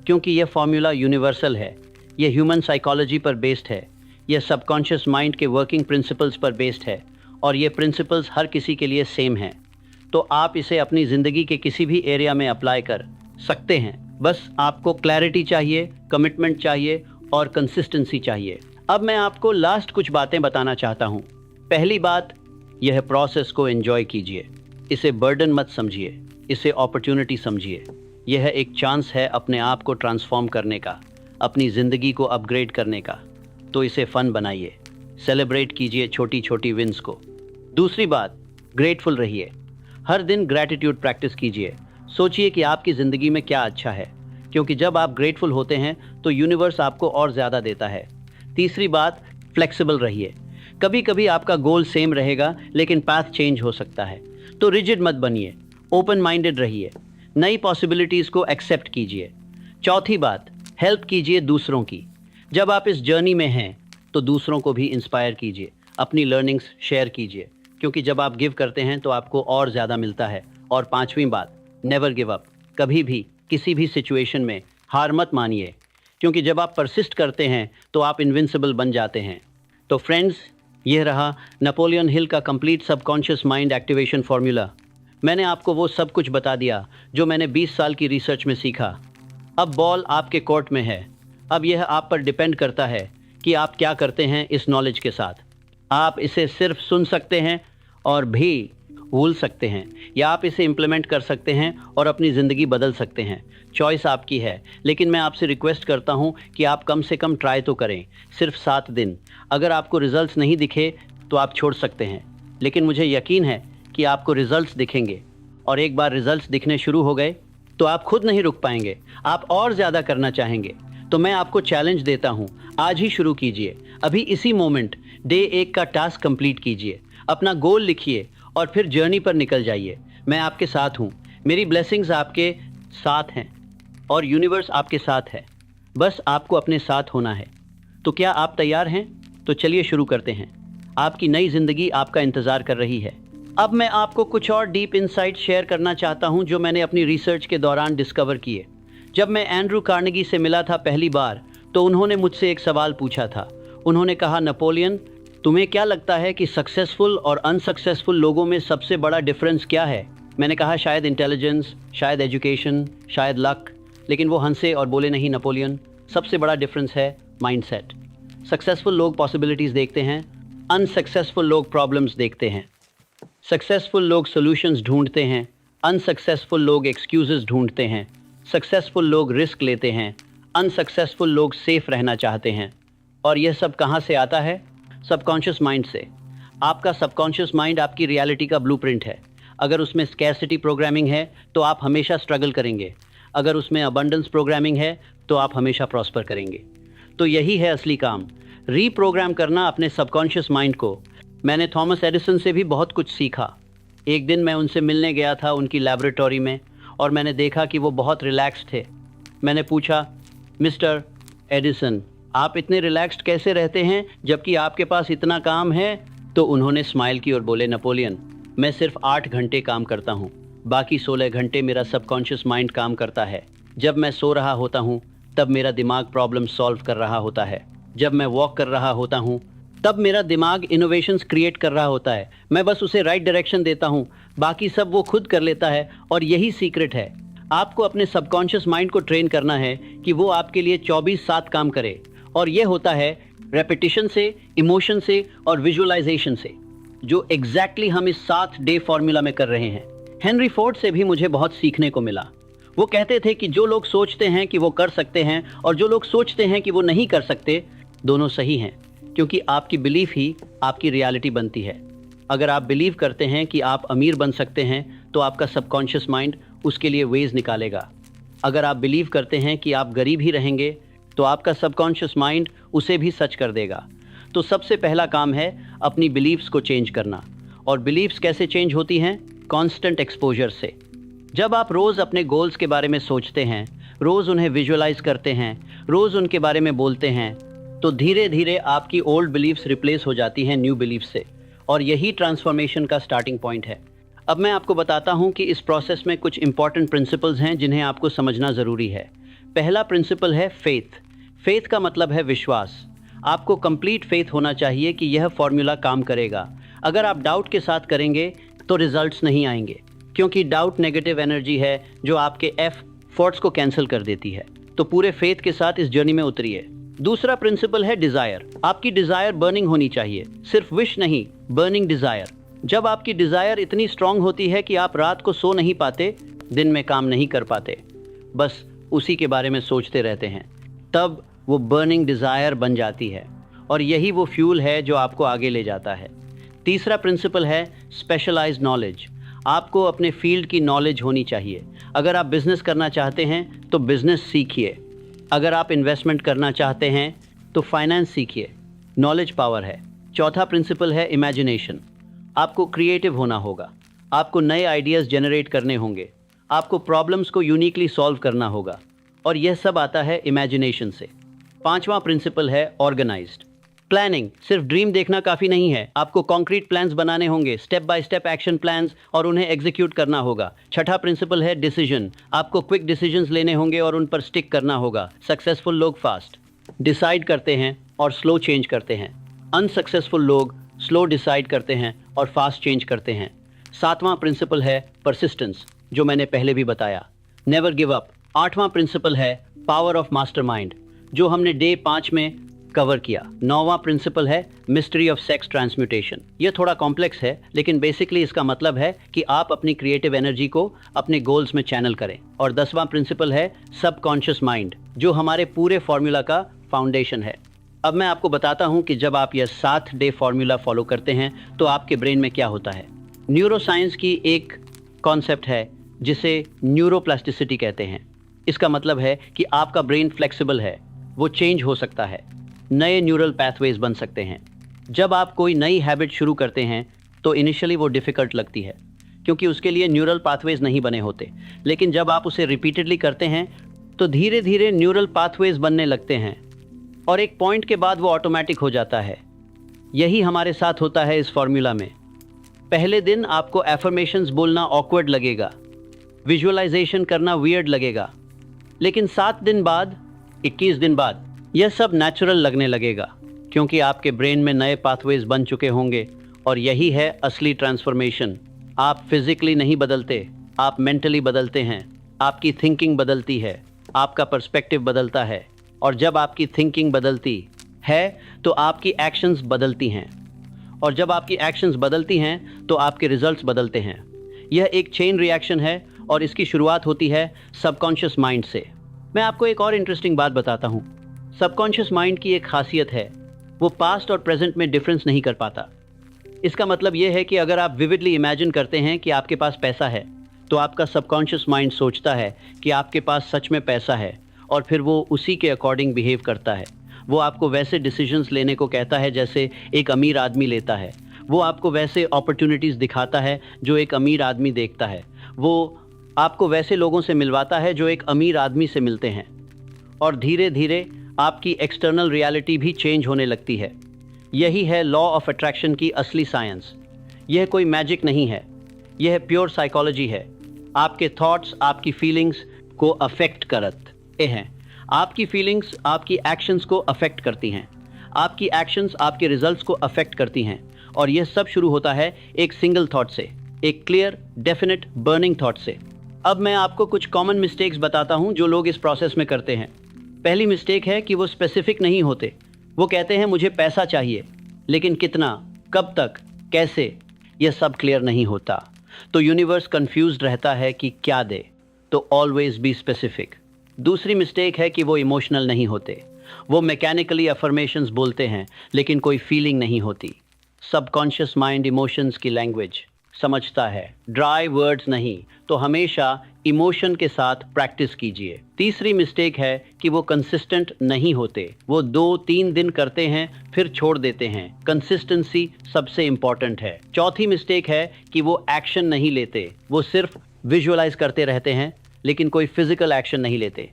क्योंकि यह फॉर्मूला यूनिवर्सल है, यह ह्यूमन साइकोलॉजी पर बेस्ड है, यह सबकॉन्शियस माइंड के वर्किंग प्रिंसिपल्स पर बेस्ड है और ये प्रिंसिपल्स हर किसी के लिए सेम हैं। तो आप इसे अपनी ज़िंदगी के किसी भी एरिया में अप्लाई कर सकते हैं। बस आपको क्लैरिटी चाहिए, कमिटमेंट चाहिए और कंसिस्टेंसी चाहिए। अब मैं आपको लास्ट कुछ बातें बताना चाहता हूँ। पहली बात, यह प्रोसेस को एंजॉय कीजिए, इसे बर्डन मत समझिए, इसे अपॉर्चुनिटी समझिए। यह एक चांस है अपने आप को ट्रांसफॉर्म करने का, अपनी ज़िंदगी को अपग्रेड करने का। तो इसे फ़न बनाइए, सेलिब्रेट कीजिए छोटी छोटी विन्स को। दूसरी बात, ग्रेटफुल रहिए, हर दिन ग्रैटिट्यूड प्रैक्टिस कीजिए। सोचिए कि आपकी ज़िंदगी में क्या अच्छा है, क्योंकि जब आप ग्रेटफुल होते हैं तो यूनिवर्स आपको और ज़्यादा देता है। तीसरी बात, फ्लेक्सिबल रहिए। कभी कभी आपका गोल सेम रहेगा लेकिन पाथ चेंज हो सकता है, तो रिजिड मत बनिए, ओपन माइंडेड रहिए, नई पॉसिबिलिटीज़ को एक्सेप्ट कीजिए। चौथी बात, हेल्प कीजिए दूसरों की। जब आप इस जर्नी में हैं तो दूसरों को भी इंस्पायर कीजिए, अपनी लर्निंग्स शेयर कीजिए, क्योंकि जब आप गिव करते हैं तो आपको और ज़्यादा मिलता है। और पांचवी बात, नेवर गिव अप। कभी भी किसी भी सिचुएशन में हार मत मानिए, क्योंकि जब आप परसिस्ट करते हैं तो आप इनविंसिबल बन जाते हैं। तो फ्रेंड्स, यह रहा नेपोलियन हिल का complete subconscious mind activation formula. मैंने आपको वो सब कुछ बता दिया जो मैंने 20 साल की रिसर्च में सीखा। अब बॉल आपके कोर्ट में है। अब यह आप पर डिपेंड करता है कि आप क्या करते हैं इस नॉलेज के साथ। आप इसे सिर्फ सुन सकते हैं और भी भूल सकते हैं, या आप इसे इम्प्लीमेंट कर सकते हैं और अपनी ज़िंदगी बदल सकते हैं। चॉइस आपकी है, लेकिन मैं आपसे रिक्वेस्ट करता हूं कि आप कम से कम ट्राई तो करें, सिर्फ 7 दिन। अगर आपको रिजल्ट्स नहीं दिखे तो आप छोड़ सकते हैं, लेकिन मुझे यकीन है कि आपको रिजल्ट्स दिखेंगे और एक बार रिजल्ट्स दिखने शुरू हो गए तो आप खुद नहीं रुक पाएंगे, आप और ज़्यादा करना चाहेंगे। तो मैं आपको चैलेंज देता हूँ, आज ही शुरू कीजिए, अभी इसी मोमेंट डे 1 का टास्क कंप्लीट कीजिए, अपना गोल लिखिए और फिर जर्नी पर निकल जाइए। मैं आपके साथ हूँ, मेरी ब्लेसिंग्स आपके साथ हैं और यूनिवर्स आपके साथ है। बस आपको अपने साथ होना है। तो क्या आप तैयार हैं? तो चलिए शुरू करते हैं। आपकी नई ज़िंदगी आपका इंतज़ार कर रही है। अब मैं आपको कुछ और डीप इंसाइट शेयर करना चाहता हूँ जो मैंने अपनी रिसर्च के दौरान डिस्कवर किए। जब मैं एंड्रू कार्नेगी से मिला था पहली बार, तो उन्होंने मुझसे एक सवाल पूछा था। उन्होंने कहा, नेपोलियन, तुम्हें क्या लगता है कि सक्सेसफुल और अनसक्सेसफुल लोगों में सबसे बड़ा डिफरेंस क्या है? मैंने कहा, शायद इंटेलिजेंस, शायद एजुकेशन, शायद लक। लेकिन वो हंसे और बोले, नहीं नेपोलियन, सबसे बड़ा डिफरेंस है माइंडसेट। सक्सेसफुल लोग पॉसिबिलिटीज़ देखते हैं, अनसक्सेसफुल लोग प्रॉब्लम्स देखते हैं। सक्सेसफुल लोग सॉल्यूशंस ढूंढते हैं, अनसक्सेसफुल लोग एक्सक्यूजेस ढूंढते हैं। सक्सेसफुल लोग रिस्क लेते हैं, अनसक्सेसफुल लोग सेफ रहना चाहते हैं। और यह सब कहाँ से आता है? सबकॉन्शियस माइंड से। आपका सबकॉन्शियस माइंड आपकी रियलिटी का ब्लूप्रिंट है। अगर उसमें स्कैर्सिटी प्रोग्रामिंग है तो आप हमेशा स्ट्रगल करेंगे, अगर उसमें अबंडेंस प्रोग्रामिंग है तो आप हमेशा प्रॉस्पर करेंगे। तो यही है असली काम, रीप्रोग्राम करना अपने सबकॉन्शियस माइंड को। मैंने थॉमस एडिसन से भी बहुत कुछ सीखा। एक दिन मैं उनसे मिलने गया था उनकी लैबोरेटरी में और मैंने देखा कि वो बहुत रिलैक्स्ड थे। मैंने पूछा, मिस्टर एडिसन, आप इतने रिलैक्स्ड कैसे रहते हैं जबकि आपके पास इतना काम है? तो उन्होंने स्माइल की और बोले, नेपोलियन, मैं सिर्फ 8 घंटे काम करता हूँ, बाकी 16 घंटे मेरा सबकॉन्शियस माइंड काम करता है। जब मैं सो रहा होता हूँ तब मेरा दिमाग प्रॉब्लम सॉल्व कर रहा होता है। जब मैं वॉक कर रहा होता हूँ तब मेरा दिमाग इनोवेशंस क्रिएट कर रहा होता है। मैं बस उसे राइट डायरेक्शन देता हूँ, बाकी सब वो खुद कर लेता है। और यही सीक्रेट है, आपको अपने सबकॉन्शियस माइंड को ट्रेन करना है कि वो आपके लिए 24/7 काम करे। और ये होता है रेपिटेशन से, इमोशन से और विजुअलाइजेशन से, जो एग्जैक्टली हम इस 7 डे फॉर्मूला में कर रहे हैं। हेनरी फोर्ड से भी मुझे बहुत सीखने को मिला। वो कहते थे कि जो लोग सोचते हैं कि वो कर सकते हैं और जो लोग सोचते हैं कि वो नहीं कर सकते, दोनों सही हैं, क्योंकि आपकी बिलीफ ही आपकी रियलिटी बनती है। अगर आप बिलीव करते हैं कि आप अमीर बन सकते हैं तो आपका सबकॉन्शियस माइंड उसके लिए वेज निकालेगा। अगर आप बिलीव करते हैं कि आप गरीब ही रहेंगे तो आपका सबकॉन्शियस माइंड उसे भी सच कर देगा। तो सबसे पहला काम है अपनी बिलीव्स को चेंज करना। और बिलीव्स कैसे चेंज होती हैं? कांस्टेंट एक्सपोजर से। जब आप रोज़ अपने गोल्स के बारे में सोचते हैं, रोज़ उन्हें विजुअलाइज करते हैं, रोज़ उनके बारे में बोलते हैं, तो धीरे धीरे आपकी ओल्ड बिलीव्स रिप्लेस हो जाती हैं न्यू बिलीफ से। और यही ट्रांसफॉर्मेशन का स्टार्टिंग पॉइंट है। अब मैं आपको बताता हूँ कि इस प्रोसेस में कुछ इंपॉर्टेंट प्रिंसिपल्स हैं जिन्हें आपको समझना ज़रूरी है। पहला प्रिंसिपल है फेथ। फेथ का मतलब है विश्वास। आपको कंप्लीट फेथ होना चाहिए कि यह फॉर्मूला काम करेगा। अगर आप डाउट के साथ करेंगे तो रिजल्ट्स नहीं आएंगे, क्योंकि डाउट नेगेटिव एनर्जी है जो आपके एफर्ट्स को कैंसिल कर देती है। तो पूरे फेथ के साथ इस जर्नी में उतरिए। दूसरा प्रिंसिपल है डिज़ायर। आपकी डिज़ायर बर्निंग होनी चाहिए, सिर्फ विश नहीं, बर्निंग डिज़ायर। जब आपकी डिज़ायर इतनी स्ट्रांग होती है कि आप रात को सो नहीं पाते, दिन में काम नहीं कर पाते, बस उसी के बारे में सोचते रहते हैं, तब वो बर्निंग डिज़ायर बन जाती है। और यही वो फ्यूल है जो आपको आगे ले जाता है। तीसरा प्रिंसिपल है स्पेशलाइज्ड नॉलेज। आपको अपने फील्ड की नॉलेज होनी चाहिए। अगर आप बिजनेस करना चाहते हैं तो बिजनेस सीखिए। अगर आप इन्वेस्टमेंट करना चाहते हैं तो फाइनेंस सीखिए। नॉलेज पावर है। चौथा प्रिंसिपल है इमेजिनेशन। आपको क्रिएटिव होना होगा। आपको नए आइडियाज़ जनरेट करने होंगे। आपको प्रॉब्लम्स को यूनिकली सॉल्व करना होगा। और यह सब आता है इमेजिनेशन से। पांचवा प्रिंसिपल है ऑर्गेनाइज्ड। प्लानिंग। सिर्फ ड्रीम देखना काफ़ी नहीं है, आपको कॉन्क्रीट प्लान्स बनाने होंगे, step by step action plans, और उन्हें एग्जीक्यूट करना होगा। छठा प्रिंसिपल है डिसीजन। आपको क्विक डिसीजंस लेने होंगे और उन पर स्टिक करना होगा। सक्सेसफुल लोग फास्ट डिसाइड करते हैं और स्लो चेंज करते हैं। अनसक्सेसफुल लोग स्लो डिसाइड करते हैं और फास्ट चेंज करते हैं। सातवां प्रिंसिपल है परसिस्टेंस, जो मैंने पहले भी बताया, नेवर गिव अप। आठवां प्रिंसिपल है पावर ऑफ मास्टरमाइंड, जो हमने डे 5 में कवर किया। नौवां प्रिंसिपल है मिस्ट्री ऑफ सेक्स ट्रांसम्यूटेशन। यह थोड़ा कॉम्प्लेक्स है, लेकिन बेसिकली इसका मतलब है कि आप अपनी क्रिएटिव एनर्जी को अपने गोल्स में चैनल करें। और 10वां प्रिंसिपल है सबकॉन्शियस माइंड, जो हमारे पूरे फॉर्मूला का फाउंडेशन है। अब मैं आपको बताता हूं कि जब आप यह 7 डे फॉर्मूला फॉलो करते हैं तो आपके ब्रेन में क्या होता है। न्यूरोसाइंस की एक कॉन्सेप्ट है जिसे न्यूरोप्लास्टिसिटी कहते हैं। इसका मतलब है कि आपका ब्रेन फ्लेक्सिबल है, वो चेंज हो सकता है, नए न्यूरल पैथवेज बन सकते हैं। जब आप कोई नई हैबिट शुरू करते हैं तो इनिशियली वो डिफ़िकल्ट लगती है, क्योंकि उसके लिए न्यूरल पाथवेज नहीं बने होते। लेकिन जब आप उसे रिपीटेडली करते हैं तो धीरे धीरे न्यूरल पाथवेज बनने लगते हैं और एक पॉइंट के बाद वो ऑटोमेटिक हो जाता है। यही हमारे साथ होता है इस फॉर्मूला में। पहले दिन आपको एफर्मेशंस बोलना ऑकवर्ड लगेगा, विजुअलाइजेशन करना वियर्ड लगेगा, लेकिन 7 दिन बाद, 21 दिन बाद यह सब नेचुरल लगने लगेगा, क्योंकि आपके ब्रेन में नए पाथवेज बन चुके होंगे। और यही है असली ट्रांसफॉर्मेशन। आप फिजिकली नहीं बदलते, आप मेंटली बदलते हैं। आपकी थिंकिंग बदलती है, आपका पर्सपेक्टिव बदलता है, और जब आपकी थिंकिंग बदलती है तो आपकी एक्शंस बदलती हैं, और जब आपकी एक्शंस बदलती हैं तो आपके रिजल्ट्स बदलते हैं। यह एक चेन रिएक्शन है और इसकी शुरुआत होती है सबकॉन्शियस माइंड से। मैं आपको एक और इंटरेस्टिंग बात बताता हूँ। सबकॉन्शियस माइंड की एक खासियत है, वो पास्ट और प्रेजेंट में डिफरेंस नहीं कर पाता। इसका मतलब यह है कि अगर आप विविडली इमेजिन करते हैं कि आपके पास पैसा है, तो आपका सबकॉन्शियस माइंड सोचता है कि आपके पास सच में पैसा है, और फिर वो उसी के अकॉर्डिंग बिहेव करता है। वो आपको वैसे डिसीजंस लेने को कहता है जैसे एक अमीर आदमी लेता है। वो आपको वैसे अपॉर्चुनिटीज़ दिखाता है जो एक अमीर आदमी देखता है। वो आपको वैसे लोगों से मिलवाता है जो एक अमीर आदमी से मिलते हैं। और धीरे धीरे आपकी एक्सटर्नल रियलिटी भी चेंज होने लगती है। यही है लॉ ऑफ अट्रैक्शन की असली साइंस। यह कोई मैजिक नहीं है, यह प्योर साइकोलॉजी है। आपके थॉट्स आपकी फीलिंग्स को अफेक्ट करते हैं। आपकी फीलिंग्स आपकी एक्शंस को अफेक्ट करती हैं। आपकी एक्शंस आपके रिजल्ट्स को अफेक्ट करती हैं। और यह सब शुरू होता है एक सिंगल थॉट से, एक क्लियर, डेफिनेट, बर्निंग थॉट से। अब मैं आपको कुछ कॉमन मिस्टेक्स बताता हूं जो लोग इस प्रोसेस में करते हैं। पहली मिस्टेक है कि वो स्पेसिफिक नहीं होते। वो कहते हैं मुझे पैसा चाहिए, लेकिन कितना, कब तक, कैसे, यह सब क्लियर नहीं होता। तो यूनिवर्स कंफ्यूज्ड रहता है कि क्या दे। तो ऑलवेज बी स्पेसिफिक। दूसरी मिस्टेक है कि वो इमोशनल नहीं होते। वो मैकेनिकली अफर्मेशंस बोलते हैं, लेकिन कोई फीलिंग नहीं होती। सबकॉन्शियस माइंड इमोशंस की लैंग्वेज समझता है, ड्राई वर्ड्स नहीं। तो हमेशा इमोशन के साथ प्रैक्टिस कीजिए। तीसरी मिस्टेक है कि वो कंसिस्टेंट नहीं होते। वो 2-3 दिन करते हैं फिर छोड़ देते हैं। कंसिस्टेंसी सबसे इंपॉर्टेंट है। चौथी मिस्टेक है कि वो एक्शन नहीं लेते। वो सिर्फ विजुअलाइज करते रहते हैं लेकिन कोई फिजिकल एक्शन नहीं लेते।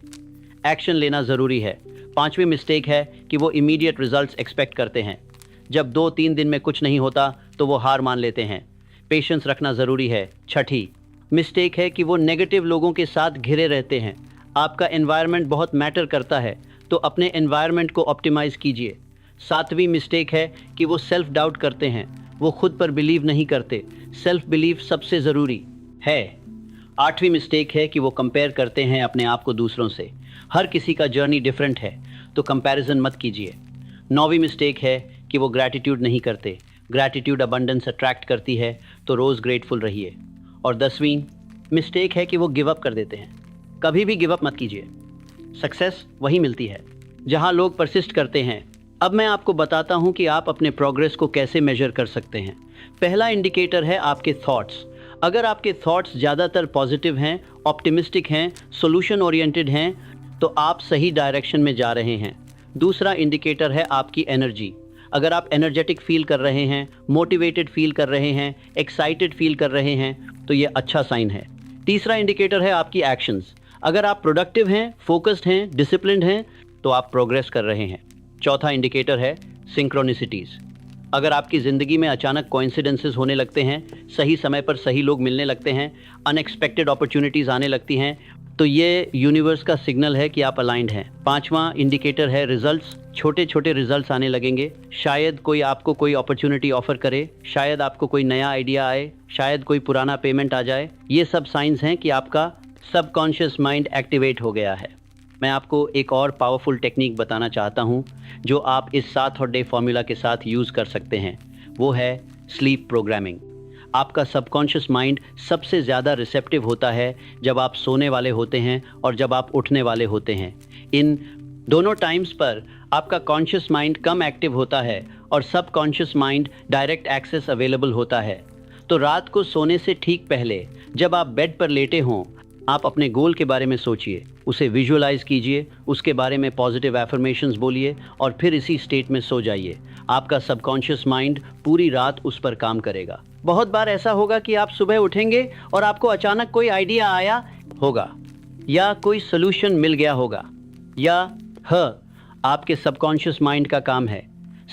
एक्शन लेना ज़रूरी है। पांचवी मिस्टेक है कि वो इमीडिएट रिजल्ट्स एक्सपेक्ट करते हैं। जब 2-3 दिन में कुछ नहीं होता तो वो हार मान लेते हैं। पेशेंस रखना ज़रूरी है। छठी मिस्टेक है कि वो नेगेटिव लोगों के साथ घिरे रहते हैं। आपका एनवायरनमेंट बहुत मैटर करता है, तो अपने एनवायरनमेंट को ऑप्टिमाइज़ कीजिए। सातवीं मिस्टेक है कि वो सेल्फ डाउट करते हैं। वो खुद पर बिलीव नहीं करते। सेल्फ बिलीव सबसे ज़रूरी है। आठवीं मिस्टेक है कि वो कंपेयर करते हैं अपने आप को दूसरों से। हर किसी का जर्नी डिफरेंट है, तो कंपैरिजन मत कीजिए। नौवीं मिस्टेक है कि वो ग्रैटिट्यूड नहीं करते। ग्रैटिट्यूड अबंडेंस अट्रैक्ट करती है, तो रोज़ ग्रेटफुल रहिए। और 10वीं मिस्टेक है कि वो गिव अप कर देते हैं। कभी भी गिव अप मत कीजिए। सक्सेस वही मिलती है जहां लोग परसिस्ट करते हैं। अब मैं आपको बताता हूं कि आप अपने प्रोग्रेस को कैसे मेजर कर सकते हैं। पहला इंडिकेटर है आपके थॉट्स। अगर आपके थॉट्स ज़्यादातर पॉजिटिव हैं, ऑप्टिमिस्टिक हैं, सोल्यूशन ओरिएंटेड हैं, तो आप सही डायरेक्शन में जा रहे हैं। दूसरा इंडिकेटर है आपकी एनर्जी। अगर आप एनर्जेटिक फील कर रहे हैं, मोटिवेटेड फील कर रहे हैं, एक्साइटेड फील कर रहे हैं, तो ये अच्छा साइन है। तीसरा इंडिकेटर है आपकी एक्शंस। अगर आप प्रोडक्टिव हैं, फोकस्ड हैं, डिसिप्लिन्ड हैं, तो आप प्रोग्रेस कर रहे हैं। चौथा इंडिकेटर है सिंक्रोनिसिटीज़। अगर आपकी ज़िंदगी में अचानक कोइंसिडेंसेस होने लगते हैं, सही समय पर सही लोग मिलने लगते हैं, अनएक्सपेक्टेड अपॉर्चुनिटीज़ आने लगती हैं, तो ये यूनिवर्स का सिग्नल है कि आप अलाइंड हैं। पांचवा इंडिकेटर है रिजल्ट्स। छोटे छोटे रिजल्ट्स आने लगेंगे। शायद कोई आपको कोई अपॉर्चुनिटी ऑफर करे, शायद आपको कोई नया आइडिया आए, शायद कोई पुराना पेमेंट आ जाए। ये सब साइंस हैं कि आपका सबकॉन्शियस माइंड एक्टिवेट हो गया है। मैं आपको एक और पावरफुल टेक्निक बताना चाहता हूँ जो आप इस 7 और डे फॉर्मूला के साथ यूज़ कर सकते हैं। वो है स्लीप प्रोग्रामिंग। आपका सबकॉन्शियस माइंड सबसे ज़्यादा रिसेप्टिव होता है जब आप सोने वाले होते हैं और जब आप उठने वाले होते हैं। इन दोनों टाइम्स पर आपका कॉन्शियस माइंड कम एक्टिव होता है और subconscious mind direct access available होता है। तो रात को सोने से ठीक पहले जब आप बेड पर लेटे हों, आप अपने गोल के बारे में सोचिए, उसे विजुअलाइज कीजिए, उसके बारे में पॉजिटिव एफर्मेशंस बोलिए और फिर इसी स्टेट में सो जाइए। आपका सबकॉन्शियस माइंड पूरी रात उस पर काम करेगा। बहुत बार ऐसा होगा कि आप सुबह उठेंगे और आपको अचानक कोई आइडिया आया होगा या कोई सोल्यूशन मिल गया होगा, या आपके सबकॉन्शियस माइंड का काम है।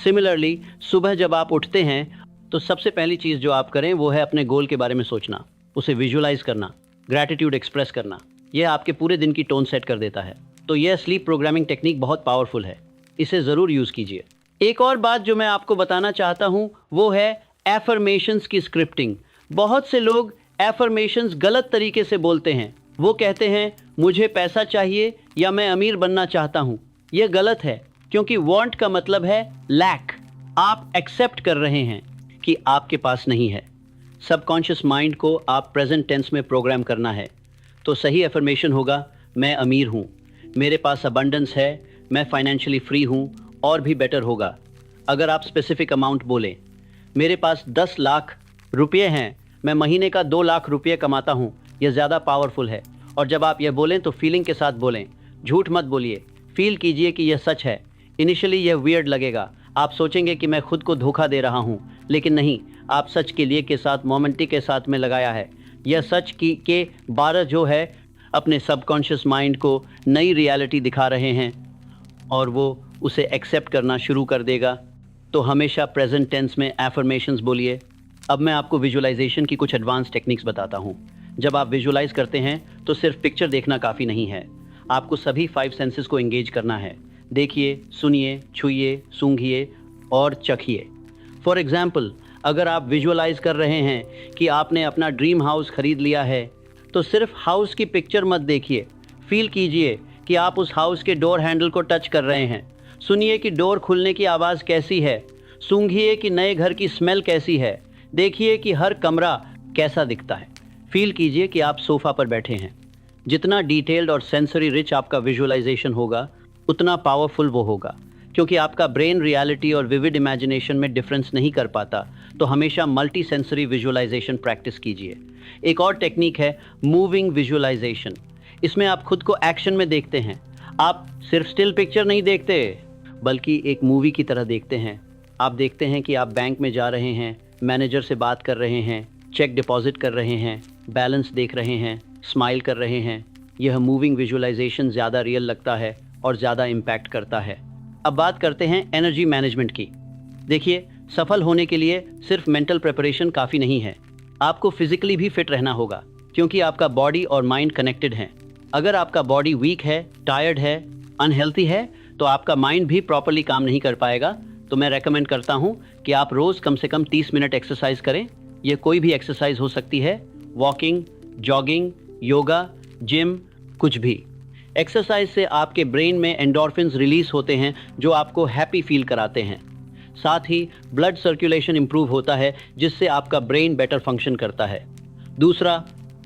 सिमिलरली सुबह जब आप उठते हैं तो सबसे पहली चीज़ जो आप करें वो है अपने गोल के बारे में सोचना, उसे विजुअलाइज करना, ग्रैटिट्यूड एक्सप्रेस करना। यह आपके पूरे दिन की टोन सेट कर देता है। तो यह स्लीप प्रोग्रामिंग टेक्निक बहुत पावरफुल है, इसे ज़रूर यूज़ कीजिए। एक और बात जो मैं आपको बताना चाहता हूँ वो है एफर्मेशंस की स्क्रिप्टिंग। बहुत से लोग एफर्मेशंस गलत तरीके से बोलते हैं। वो कहते हैं मुझे पैसा चाहिए या मैं अमीर बनना चाहता हूँ। यह गलत है, क्योंकि वांट का मतलब है लैक। आप एक्सेप्ट कर रहे हैं कि आपके पास नहीं है। सबकॉन्शियस माइंड को आप प्रेजेंट टेंस में प्रोग्राम करना है। तो सही एफर्मेशन होगा मैं अमीर हूँ, मेरे पास अबंडेंस है, मैं फाइनेंशियली फ्री हूँ, और भी बेटर होगा अगर आप स्पेसिफिक अमाउंट बोलें। मेरे पास 10 लाख रुपये हैं, मैं महीने का 2 लाख रुपये कमाता हूँ। यह ज़्यादा पावरफुल है। और जब आप यह बोलें तो फीलिंग के साथ बोलें, झूठ मत बोलिए। फील कीजिए कि यह सच है। इनिशियली यह वियर्ड लगेगा, आप सोचेंगे कि मैं खुद को धोखा दे रहा हूँ, लेकिन नहीं, आप सच के लिए के साथ मोमेंटिक के साथ में लगाया है। यह सच की के 12 जो है अपने सबकॉन्शियस माइंड को नई रियलिटी दिखा रहे हैं और वो उसे एक्सेप्ट करना शुरू कर देगा। तो हमेशा प्रेजेंट टेंस में एफर्मेशंस बोलिए। अब मैं आपको विजुअलाइजेशन की कुछ एडवांस टेक्निक्स बताता हूँ। जब आप विजुअलाइज करते हैं तो सिर्फ पिक्चर देखना काफ़ी नहीं है, आपको सभी 5 सेंसेस को एंगेज करना है। देखिए, सुनिए, छुइए, सूंघिए और चखिए। फॉर एग्जाम्पल, अगर आप विजुअलाइज कर रहे हैं कि आपने अपना ड्रीम हाउस खरीद लिया है, तो सिर्फ हाउस की पिक्चर मत देखिए, फील कीजिए कि आप उस हाउस के डोर हैंडल को टच कर रहे हैं। सुनिए कि डोर खुलने की आवाज़ कैसी है, सूंघिए कि नए घर की स्मेल कैसी है, देखिए कि हर कमरा कैसा दिखता है। फील कीजिए कि आप सोफ़ा पर बैठे हैं। जितना डिटेल्ड और सेंसरी रिच आपका विजुअलाइजेशन होगा, उतना पावरफुल वो होगा। क्योंकि आपका ब्रेन रियलिटी और विविड इमेजिनेशन में डिफरेंस नहीं कर पाता, तो हमेशा मल्टी सेंसरी विजुअलाइजेशन प्रैक्टिस कीजिए। एक और टेक्निक है मूविंग विजुअलाइजेशन। इसमें आप खुद को एक्शन में देखते हैं। आप सिर्फ स्टिल पिक्चर नहीं देखते, बल्कि एक मूवी की तरह देखते हैं। आप देखते हैं कि आप बैंक में जा रहे हैं, मैनेजर से बात कर रहे हैं, चेक डिपॉजिट कर रहे हैं, बैलेंस देख रहे हैं, स्माइल कर रहे हैं। यह मूविंग विजुअलाइजेशन ज़्यादा रियल लगता है और ज़्यादा इम्पैक्ट करता है। अब बात करते हैं एनर्जी मैनेजमेंट की। देखिए, सफल होने के लिए सिर्फ मेंटल प्रिपरेशन काफ़ी नहीं है, आपको फिजिकली भी फिट रहना होगा, क्योंकि आपका बॉडी और माइंड कनेक्टेड हैं। अगर आपका बॉडी वीक है, टायर्ड है, अनहेल्थी है, तो आपका माइंड भी प्रॉपरली काम नहीं कर पाएगा। तो मैं रेकमेंड करता हूँ कि आप रोज़ कम से कम 30 मिनट एक्सरसाइज करें। यह कोई भी एक्सरसाइज हो सकती है, वॉकिंग, जॉगिंग, योगा, जिम, कुछ भी। एक्सरसाइज से आपके ब्रेन में एंडोर्फिन्स रिलीज होते हैं जो आपको हैप्पी फील कराते हैं। साथ ही ब्लड सर्कुलेशन इंप्रूव होता है, जिससे आपका ब्रेन बेटर फंक्शन करता है। दूसरा,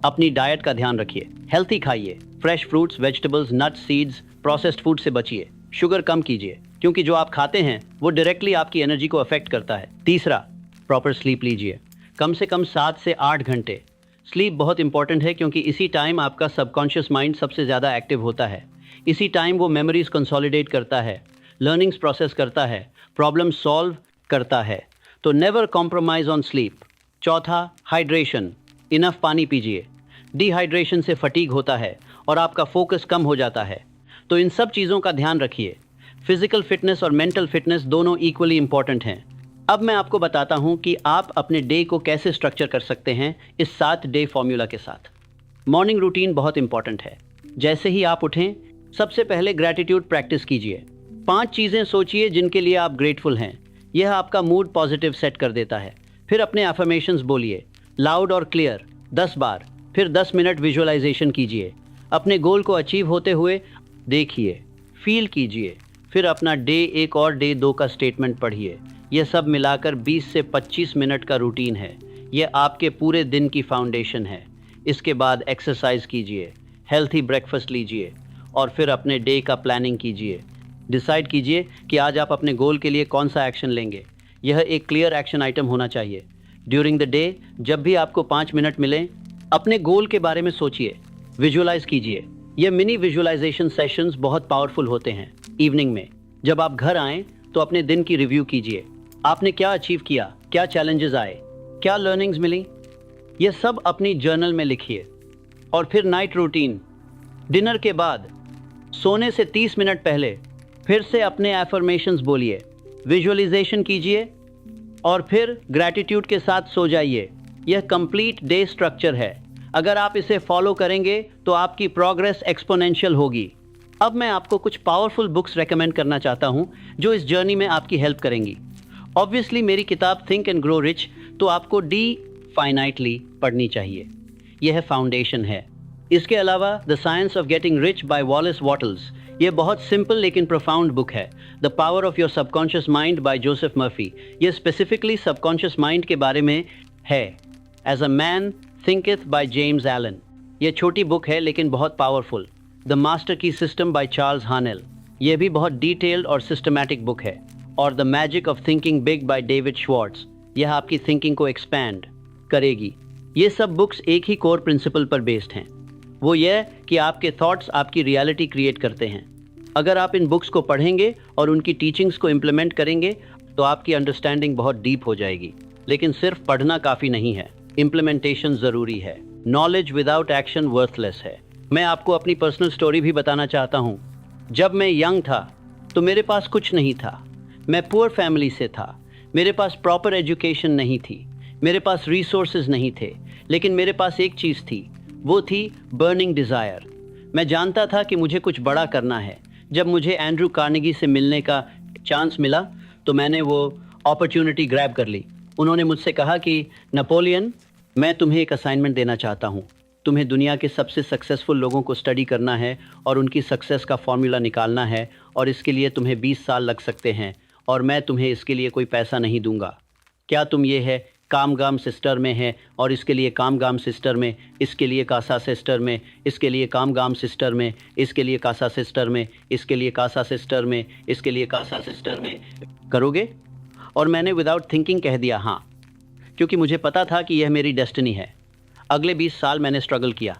अपनी डाइट का ध्यान रखिए। हेल्थी खाइए, fresh fruits, vegetables, nuts, seeds, processed food से बचिए। शुगर कम कीजिए, क्योंकि जो आप खाते हैं वो डायरेक्टली आपकी एनर्जी को अफेक्ट करता है। तीसरा, प्रॉपर स्लीप लीजिए, कम से कम 7 से 8 घंटे। स्लीप बहुत इंपॉर्टेंट है, क्योंकि इसी टाइम आपका सबकॉन्शियस माइंड सबसे ज़्यादा एक्टिव होता है। इसी टाइम वो मेमोरीज कंसोलिडेट करता है, लर्निंग्स प्रोसेस करता है, प्रॉब्लम सॉल्व करता है। तो नेवर कॉम्प्रोमाइज ऑन स्लीप। चौथा, हाइड्रेशन। इनफ पानी पीजिए। डिहाइड्रेशन से फटीग होता है और आपका फोकस कम हो जाता है। तो इन सब चीज़ों का ध्यान रखिए। फिजिकल फिटनेस और मेंटल फिटनेस दोनों इक्वली इंपॉर्टेंट हैं। अब मैं आपको बताता हूं कि आप अपने डे को कैसे स्ट्रक्चर कर सकते हैं इस 7 डे फॉर्मूला के साथ। मॉर्निंग रूटीन बहुत इंपॉर्टेंट है। जैसे ही आप उठें, सबसे पहले ग्रैटिट्यूड प्रैक्टिस कीजिए। 5 चीज़ें सोचिए जिनके लिए आप ग्रेटफुल हैं। यह आपका मूड पॉजिटिव सेट कर देता है। फिर अपने अफर्मेशंस बोलिए, लाउड और क्लियर, 10 बार। फिर 10 मिनट विजुअलाइजेशन कीजिए। अपने गोल को अचीव होते हुए देखिए, फील कीजिए। फिर अपना डे 1 और डे 2 का स्टेटमेंट पढ़िए। यह सब मिलाकर 20 से 25 मिनट का रूटीन है। यह आपके पूरे दिन की फाउंडेशन है। इसके बाद एक्सरसाइज कीजिए, हेल्थी ब्रेकफास्ट लीजिए और फिर अपने डे का प्लानिंग कीजिए। डिसाइड कीजिए कि आज आप अपने गोल के लिए कौन सा एक्शन लेंगे। यह एक क्लियर एक्शन आइटम होना चाहिए। ड्यूरिंग द डे, जब भी आपको 5 मिनट मिलें, अपने गोल के बारे में सोचिए, विजुअलाइज कीजिए। यह मिनी विजुअलाइजेशन सेशंस बहुत पावरफुल होते हैं। इवनिंग में जब आप घर आएँ तो अपने दिन की रिव्यू कीजिए। आपने क्या अचीव किया, क्या चैलेंजेस आए, क्या लर्निंग्स मिली, यह सब अपनी जर्नल में लिखिए। और फिर नाइट रूटीन। डिनर के बाद सोने से 30 मिनट पहले फिर से अपने एफर्मेशंस बोलिए, विजुअलाइजेशन कीजिए और फिर ग्रैटिट्यूड के साथ सो जाइए। यह कंप्लीट डे स्ट्रक्चर है। अगर आप इसे फॉलो करेंगे तो आपकी प्रोग्रेस एक्सपोनेंशियल होगी। अब मैं आपको कुछ पावरफुल बुक्स रेकमेंड करना चाहता हूं जो इस जर्नी में आपकी हेल्प करेंगी। ऑब्वियसली मेरी किताब थिंक एंड ग्रो रिच तो आपको डिफाइनाइटली पढ़नी चाहिए। यह फाउंडेशन है। इसके अलावा the science of getting rich by Wallace Wattles, यह बहुत सिंपल लेकिन प्रोफाउंड बुक है। The power of your subconscious mind by Joseph Murphy, यह स्पेसिफिकली सबकॉन्शियस माइंड के बारे में है। As a man thinketh by James Allen, यह छोटी बुक है लेकिन बहुत powerful. The master key system by Charles Haanel, यह भी बहुत डिटेल्ड और सिस्टमैटिक बुक है। और the magic of thinking big by David Schwarz, यह आपकी थिंकिंग को एक्सपैंड करेगी। ये सब बुक्स एक ही कोर प्रिंसिपल पर बेस्ड हैं, वो यह कि आपके थॉट्स आपकी रियलिटी क्रिएट करते हैं। अगर आप इन बुक्स को पढ़ेंगे और उनकी टीचिंग्स को इम्प्लीमेंट करेंगे तो आपकी अंडरस्टैंडिंग बहुत डीप हो जाएगी। लेकिन सिर्फ पढ़ना काफ़ी नहीं है, इम्प्लीमेंटेशन ज़रूरी है। नॉलेज विदाउट एक्शन वर्थलेस है। मैं आपको अपनी पर्सनल स्टोरी भी बताना चाहता हूँ। जब मैं यंग था तो मेरे पास कुछ नहीं था। मैं पुअर फैमिली से था। मेरे पास प्रॉपर एजुकेशन नहीं थी, मेरे पास रिसोर्सेज नहीं थे, लेकिन मेरे पास एक चीज़ थी, वो थी बर्निंग डिज़ायर। मैं जानता था कि मुझे कुछ बड़ा करना है। जब मुझे एंड्रू कार्नेगी से मिलने का चांस मिला तो मैंने वो अपॉर्चुनिटी ग्रैब कर ली। उन्होंने मुझसे कहा कि नेपोलियन, मैं तुम्हें एक असाइनमेंट देना चाहता हूँ। तुम्हें दुनिया के सबसे सक्सेसफुल लोगों को स्टडी करना है और उनकी सक्सेस का फॉर्मूला निकालना है, और इसके लिए तुम्हें 20 साल लग सकते हैं और मैं तुम्हें इसके लिए कोई पैसा नहीं दूंगा। क्या तुम ये कामगाम सिस्टर में है, और इसके लिए कामगाम सिस्टर में, इसके लिए कासा सिस्टर में, इसके लिए कामगाम सिस्टर में, इसके लिए कासा सिस्टर में, इसके लिए कासा सिस्टर में, इसके लिए कासा सिस्टर में करोगे। और मैंने विदाउट थिंकिंग कह दिया हाँ, क्योंकि मुझे पता था कि यह मेरी डेस्टिनी है। अगले 20 साल मैंने स्ट्रगल किया।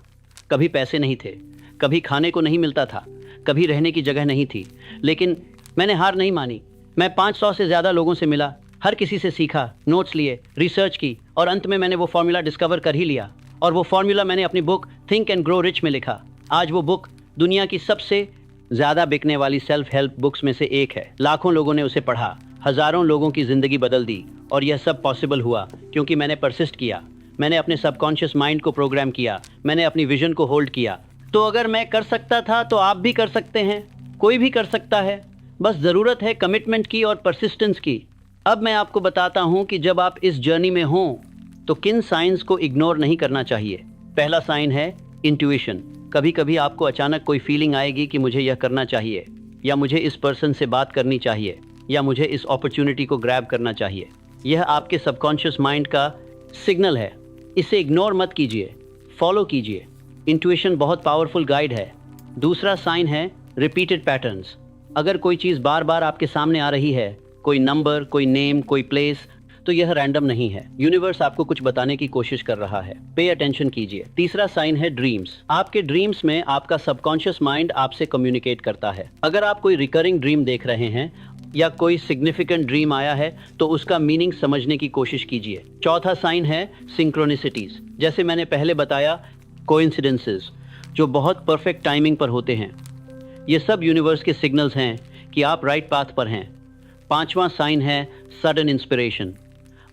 कभी पैसे नहीं थे, कभी खाने को नहीं मिलता था, कभी रहने की जगह नहीं थी, लेकिन मैंने हार नहीं मानी। मैं 500 से ज़्यादा लोगों से मिला, हर किसी से सीखा, नोट्स लिए, रिसर्च की, और अंत में मैंने वो फॉर्मूला डिस्कवर कर ही लिया। और वो फॉर्मूला मैंने अपनी book think and grow rich में लिखा। आज वो बुक दुनिया की सबसे ज़्यादा बिकने वाली सेल्फ हेल्प बुक्स में से एक है। लाखों लोगों ने उसे पढ़ा, हज़ारों लोगों की ज़िंदगी बदल दी, और यह सब पॉसिबल हुआ क्योंकि मैंने परसिस्ट किया। मैंने अपने सबकॉन्शियस माइंड को प्रोग्राम किया, मैंने अपनी विजन को होल्ड किया। तो अगर मैं कर सकता था तो आप भी कर सकते हैं, कोई भी कर सकता है। बस ज़रूरत है कमिटमेंट की और परसिस्टेंस की। अब मैं आपको बताता हूँ कि जब आप इस जर्नी में हों तो किन साइंस को इग्नोर नहीं करना चाहिए। पहला साइन है इंट्यूशन। कभी कभी आपको अचानक कोई फीलिंग आएगी कि मुझे यह करना चाहिए, या मुझे इस पर्सन से बात करनी चाहिए, या मुझे इस अपॉर्चुनिटी को ग्रैब करना चाहिए। यह आपके सबकॉन्शियस माइंड का सिग्नल है। इसे इग्नोर मत कीजिए, फॉलो कीजिए। इंट्यूशन बहुत पावरफुल गाइड है। दूसरा साइन है रिपीटेड पैटर्न्स। अगर कोई चीज़ बार बार आपके सामने आ रही है, कोई नंबर, कोई नेम, कोई प्लेस, तो यह रैंडम नहीं है। यूनिवर्स आपको कुछ बताने की कोशिश कर रहा है। पे अटेंशन कीजिए। तीसरा साइन है ड्रीम्स। आपके ड्रीम्स में आपका सबकॉन्शियस माइंड आपसे कम्युनिकेट करता है। अगर आप कोई रिकरिंग ड्रीम देख रहे हैं या कोई सिग्निफिकेंट ड्रीम आया है तो उसका मीनिंग समझने की कोशिश कीजिए। चौथा साइन है सिंक्रोनिसिटीज। जैसे मैंने पहले बताया, कोइंसिडेंसेस जो बहुत परफेक्ट टाइमिंग पर होते हैं। ये सब यूनिवर्स के सिग्नल्स हैं कि आप राइट पाथ पर हैं। पांचवा साइन है सडन इंस्पिरेशन।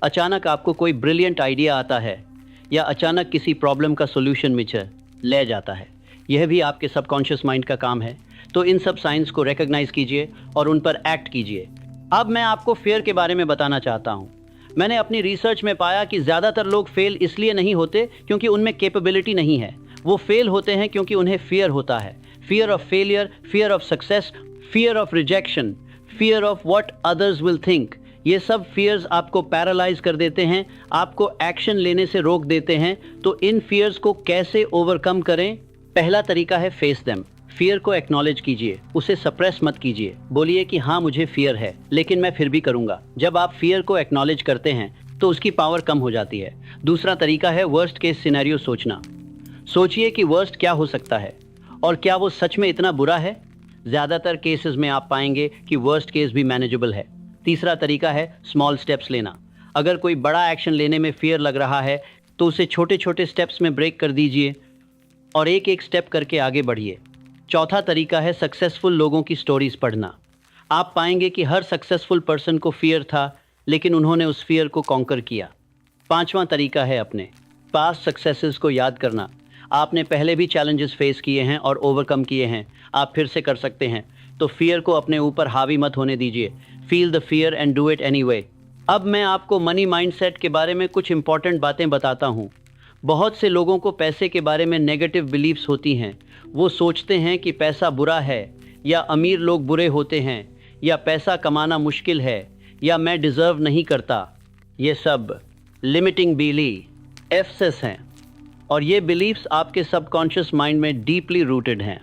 अचानक आपको कोई ब्रिलियंट आइडिया आता है, या अचानक किसी प्रॉब्लम का सोल्यूशन मिल ले जाता है। यह भी आपके सबकॉन्शियस माइंड का काम है। तो इन सब साइंस को रिकॉग्नाइज कीजिए और उन पर एक्ट कीजिए। अब मैं आपको फेयर के बारे में बताना चाहता हूँ। मैंने अपनी रिसर्च में पाया कि ज़्यादातर लोग फेल इसलिए नहीं होते क्योंकि उनमें कैपेबिलिटी नहीं है। वो फेल होते हैं क्योंकि उन्हें फियर होता है। Fear of failure, fear of success, fear of rejection, fear of what others will think. ये सब फियर्स आपको पैरालाइज कर देते हैं, आपको एक्शन लेने से रोक देते हैं। तो इन फियर्स को कैसे ओवरकम करें? पहला तरीका है फेस देम। फियर को एक्नॉलेज कीजिए, उसे सप्रेस मत कीजिए। बोलिए कि हाँ मुझे फियर है, लेकिन मैं फिर भी करूंगा। जब आप फियर को एक्नॉलेज करते हैं तो उसकी पावर कम हो जाती है। दूसरा तरीका है वर्स्ट केस सिनेरियो सोचना। सोचिए कि वर्स्ट क्या हो सकता है और क्या वो सच में इतना बुरा है। ज़्यादातर केसेस में आप पाएंगे कि वर्स्ट केस भी मैनेजेबल है। तीसरा तरीका है स्मॉल स्टेप्स लेना। अगर कोई बड़ा एक्शन लेने में फियर लग रहा है तो उसे छोटे छोटे स्टेप्स में ब्रेक कर दीजिए और एक एक स्टेप करके आगे बढ़िए। चौथा तरीका है सक्सेसफुल लोगों की स्टोरीज पढ़ना। आप पाएंगे कि हर सक्सेसफुल पर्सन को फियर था, लेकिन उन्होंने उस फियर को कॉन्कर किया। पांचवा तरीका है अपने पास्ट सक्सेसेस को याद करना। आपने पहले भी चैलेंजेस फेस किए हैं और ओवरकम किए हैं, आप फिर से कर सकते हैं। तो फियर को अपने ऊपर हावी मत होने दीजिए। Feel the fear and do it anyway. अब मैं आपको मनी माइंडसेट के बारे में कुछ इंपॉर्टेंट बातें बताता हूँ। बहुत से लोगों को पैसे के बारे में नेगेटिव बिलीव्स होती हैं। वो सोचते हैं कि पैसा बुरा है, या अमीर लोग बुरे होते हैं, या पैसा कमाना मुश्किल है, या मैं डिज़र्व नहीं करता। ये सब लिमिटिंग बिलीफ्स हैं, और ये बिलीव्स आपके सबकॉन्शियस माइंड में डीपली रूटेड हैं।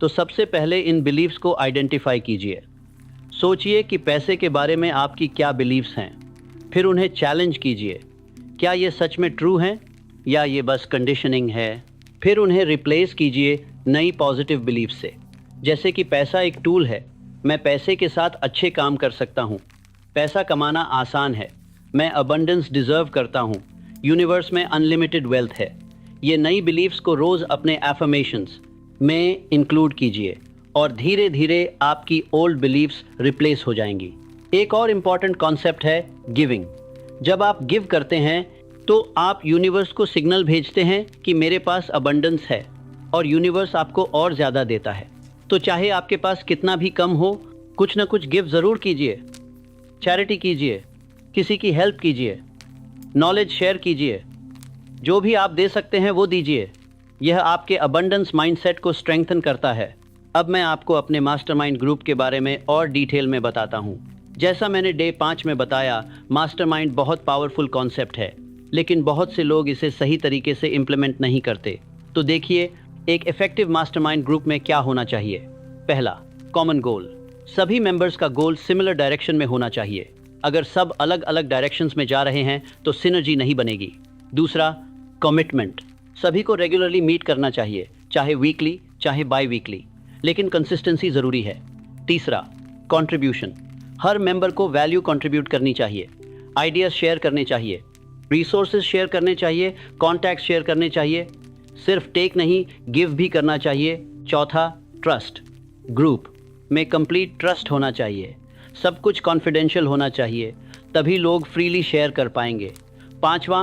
तो सबसे पहले इन बिलीव्स को आइडेंटिफाई कीजिए। सोचिए कि पैसे के बारे में आपकी क्या बिलीव्स हैं, फिर उन्हें चैलेंज कीजिए। क्या ये सच में ट्रू हैं या ये बस कंडीशनिंग है? फिर उन्हें रिप्लेस कीजिए नई पॉजिटिव बिलीफ से। जैसे कि पैसा एक टूल है, मैं पैसे के साथ अच्छे काम कर सकता हूँ। पैसा कमाना आसान है, मैं अबंडेंस डिज़र्व करता हूँ। यूनिवर्स में अनलिमिटेड वेल्थ है। ये नई बिलीफ्स को रोज़ अपने एफर्मेशंस में इंक्लूड कीजिए और धीरे धीरे आपकी ओल्ड बिलीफ्स रिप्लेस हो जाएंगी। एक और इम्पॉर्टेंट कॉन्सेप्ट है गिविंग। जब आप गिव करते हैं तो आप यूनिवर्स को सिग्नल भेजते हैं कि मेरे पास अबंडेंस है, और यूनिवर्स आपको और ज़्यादा देता है। तो चाहे आपके पास कितना भी कम हो, कुछ ना कुछ गिव ज़रूर कीजिए। चैरिटी कीजिए, किसी की हेल्प कीजिए, नॉलेज शेयर कीजिए। जो भी आप दे सकते हैं वो दीजिए। यह आपके अबंडेंस माइंडसेट को स्ट्रेंथन करता है। अब मैं आपको अपने मास्टरमाइंड ग्रुप के बारे में और डिटेल में बताता हूँ। जैसा मैंने डे 5 में बताया, मास्टरमाइंड बहुत पावरफुल कॉन्सेप्ट है, लेकिन बहुत से लोग इसे सही तरीके से इम्प्लीमेंट नहीं करते। तो देखिए, एक इफेक्टिव मास्टरमाइंड ग्रुप में क्या होना चाहिए। पहला, कॉमन गोल। सभी मेंबर्स का गोल सिमिलर डायरेक्शन में होना चाहिए। अगर सब अलग अलग डायरेक्शंस में जा रहे हैं तो सिनर्जी नहीं बनेगी। दूसरा, कमिटमेंट। सभी को रेगुलरली मीट करना चाहिए, चाहे वीकली चाहे बाई वीकली, लेकिन कंसिस्टेंसी ज़रूरी है। तीसरा, कंट्रीब्यूशन। हर मेंबर को वैल्यू कंट्रीब्यूट करनी चाहिए, आइडियाज़ शेयर करने चाहिए, रिसोर्सेज शेयर करने चाहिए, कॉन्टैक्ट शेयर करने चाहिए, सिर्फ टेक नहीं गिव भी करना चाहिए। चौथा, ट्रस्ट। ग्रुप में कंप्लीट ट्रस्ट होना चाहिए, सब कुछ कॉन्फिडेंशियल होना चाहिए, तभी लोग फ्रीली शेयर कर पाएंगे। पांचवा,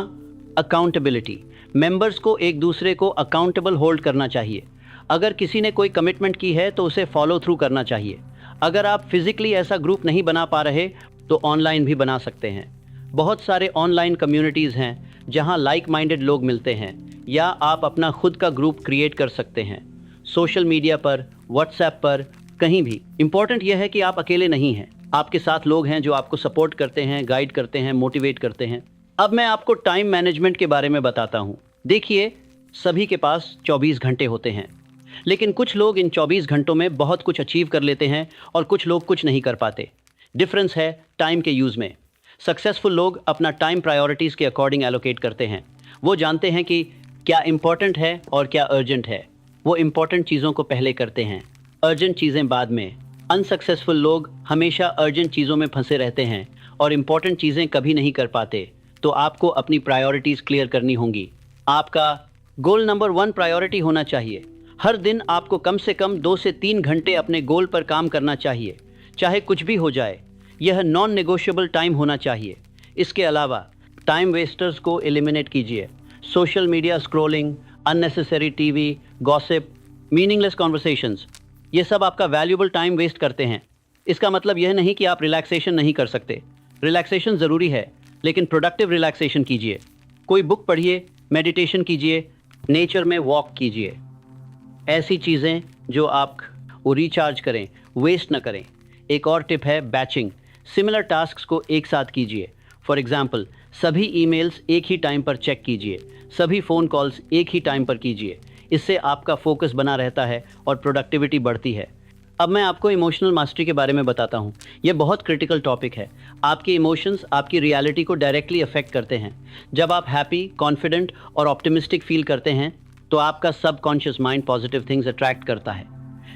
अकाउंटेबिलिटी। मेंबर्स को एक दूसरे को अकाउंटेबल होल्ड करना चाहिए। अगर किसी ने कोई कमिटमेंट की है तो उसे फॉलो थ्रू करना चाहिए। अगर आप फिजिकली ऐसा ग्रुप नहीं बना पा रहे तो ऑनलाइन भी बना सकते हैं। बहुत सारे ऑनलाइन कम्युनिटीज़ हैं जहां लाइक माइंडेड लोग मिलते हैं, या आप अपना खुद का ग्रुप क्रिएट कर सकते हैं सोशल मीडिया पर, व्हाट्सएप पर, कहीं भी। इंपॉर्टेंट यह है कि आप अकेले नहीं हैं, आपके साथ लोग हैं जो आपको सपोर्ट करते हैं, गाइड करते हैं, मोटिवेट करते हैं। अब मैं आपको टाइम मैनेजमेंट के बारे में बताता हूँ। देखिए, सभी के पास 24 घंटे होते हैं, लेकिन कुछ लोग इन 24 घंटों में बहुत कुछ अचीव कर लेते हैं और कुछ लोग कुछ नहीं कर पाते। डिफरेंस है टाइम के यूज़ में। सक्सेसफुल लोग अपना टाइम प्रायोरिटीज़ के अकॉर्डिंग एलोकेट करते हैं। वो जानते हैं कि क्या इम्पॉर्टेंट है और क्या अर्जेंट है। वो इम्पॉर्टेंट चीज़ों को पहले करते हैं, अर्जेंट चीज़ें बाद में। अनसक्सेसफुल लोग हमेशा अर्जेंट चीज़ों में फंसे रहते हैं और इम्पॉर्टेंट चीज़ें कभी नहीं कर पाते। तो आपको अपनी प्रायोरिटीज़ क्लियर करनी होंगी। आपका गोल नंबर 1 प्रायोरिटी होना चाहिए। हर दिन आपको कम से कम 2 से 3 घंटे अपने गोल पर काम करना चाहिए, चाहे कुछ भी हो जाए। यह नॉन नेगोशिएबल टाइम होना चाहिए। इसके अलावा टाइम वेस्टर्स को एलिमिनेट कीजिए। Social media scrolling, unnecessary TV, gossip, meaningless conversations, ये सब आपका वैल्यूएबल टाइम वेस्ट करते हैं। इसका मतलब यह नहीं कि आप रिलैक्सेशन नहीं कर सकते। रिलैक्सेशन ज़रूरी है, लेकिन प्रोडक्टिव रिलैक्सेशन कीजिए। कोई बुक पढ़िए, मेडिटेशन कीजिए, नेचर में वॉक कीजिए। ऐसी चीज़ें जो आप वो रिचार्ज करें, वेस्ट न करें। एक और टिप है बैचिंग। सिमिलर टास्क्स को एक साथ कीजिए। फॉर एग्जांपल, सभी ईमेल्स एक ही टाइम पर चेक कीजिए, सभी फ़ोन कॉल्स एक ही टाइम पर कीजिए। इससे आपका फोकस बना रहता है और प्रोडक्टिविटी बढ़ती है। अब मैं आपको इमोशनल मास्टरी के बारे में बताता हूँ। यह बहुत क्रिटिकल टॉपिक है। आपके इमोशंस आपकी रियलिटी को डायरेक्टली अफेक्ट करते हैं। जब आप हैप्पी, कॉन्फिडेंट और ऑप्टिमिस्टिक फील करते हैं तो आपका subconscious mind positive things attract करता है।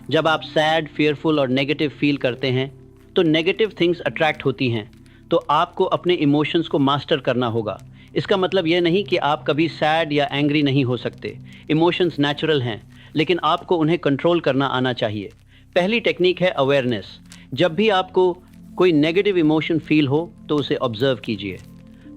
जब आप सैड, फियरफुल और नेगेटिव फील करते हैं तो नेगेटिव थिंग्स अट्रैक्ट होती हैं। तो आपको अपने इमोशंस को मास्टर करना होगा। इसका मतलब यह नहीं कि आप कभी सैड या एंग्री नहीं हो सकते। इमोशंस नेचुरल हैं, लेकिन आपको उन्हें कंट्रोल करना आना चाहिए। पहली टेक्निक है अवेयरनेस। जब भी आपको कोई नेगेटिव इमोशन फील हो तो उसे ऑब्जर्व कीजिए।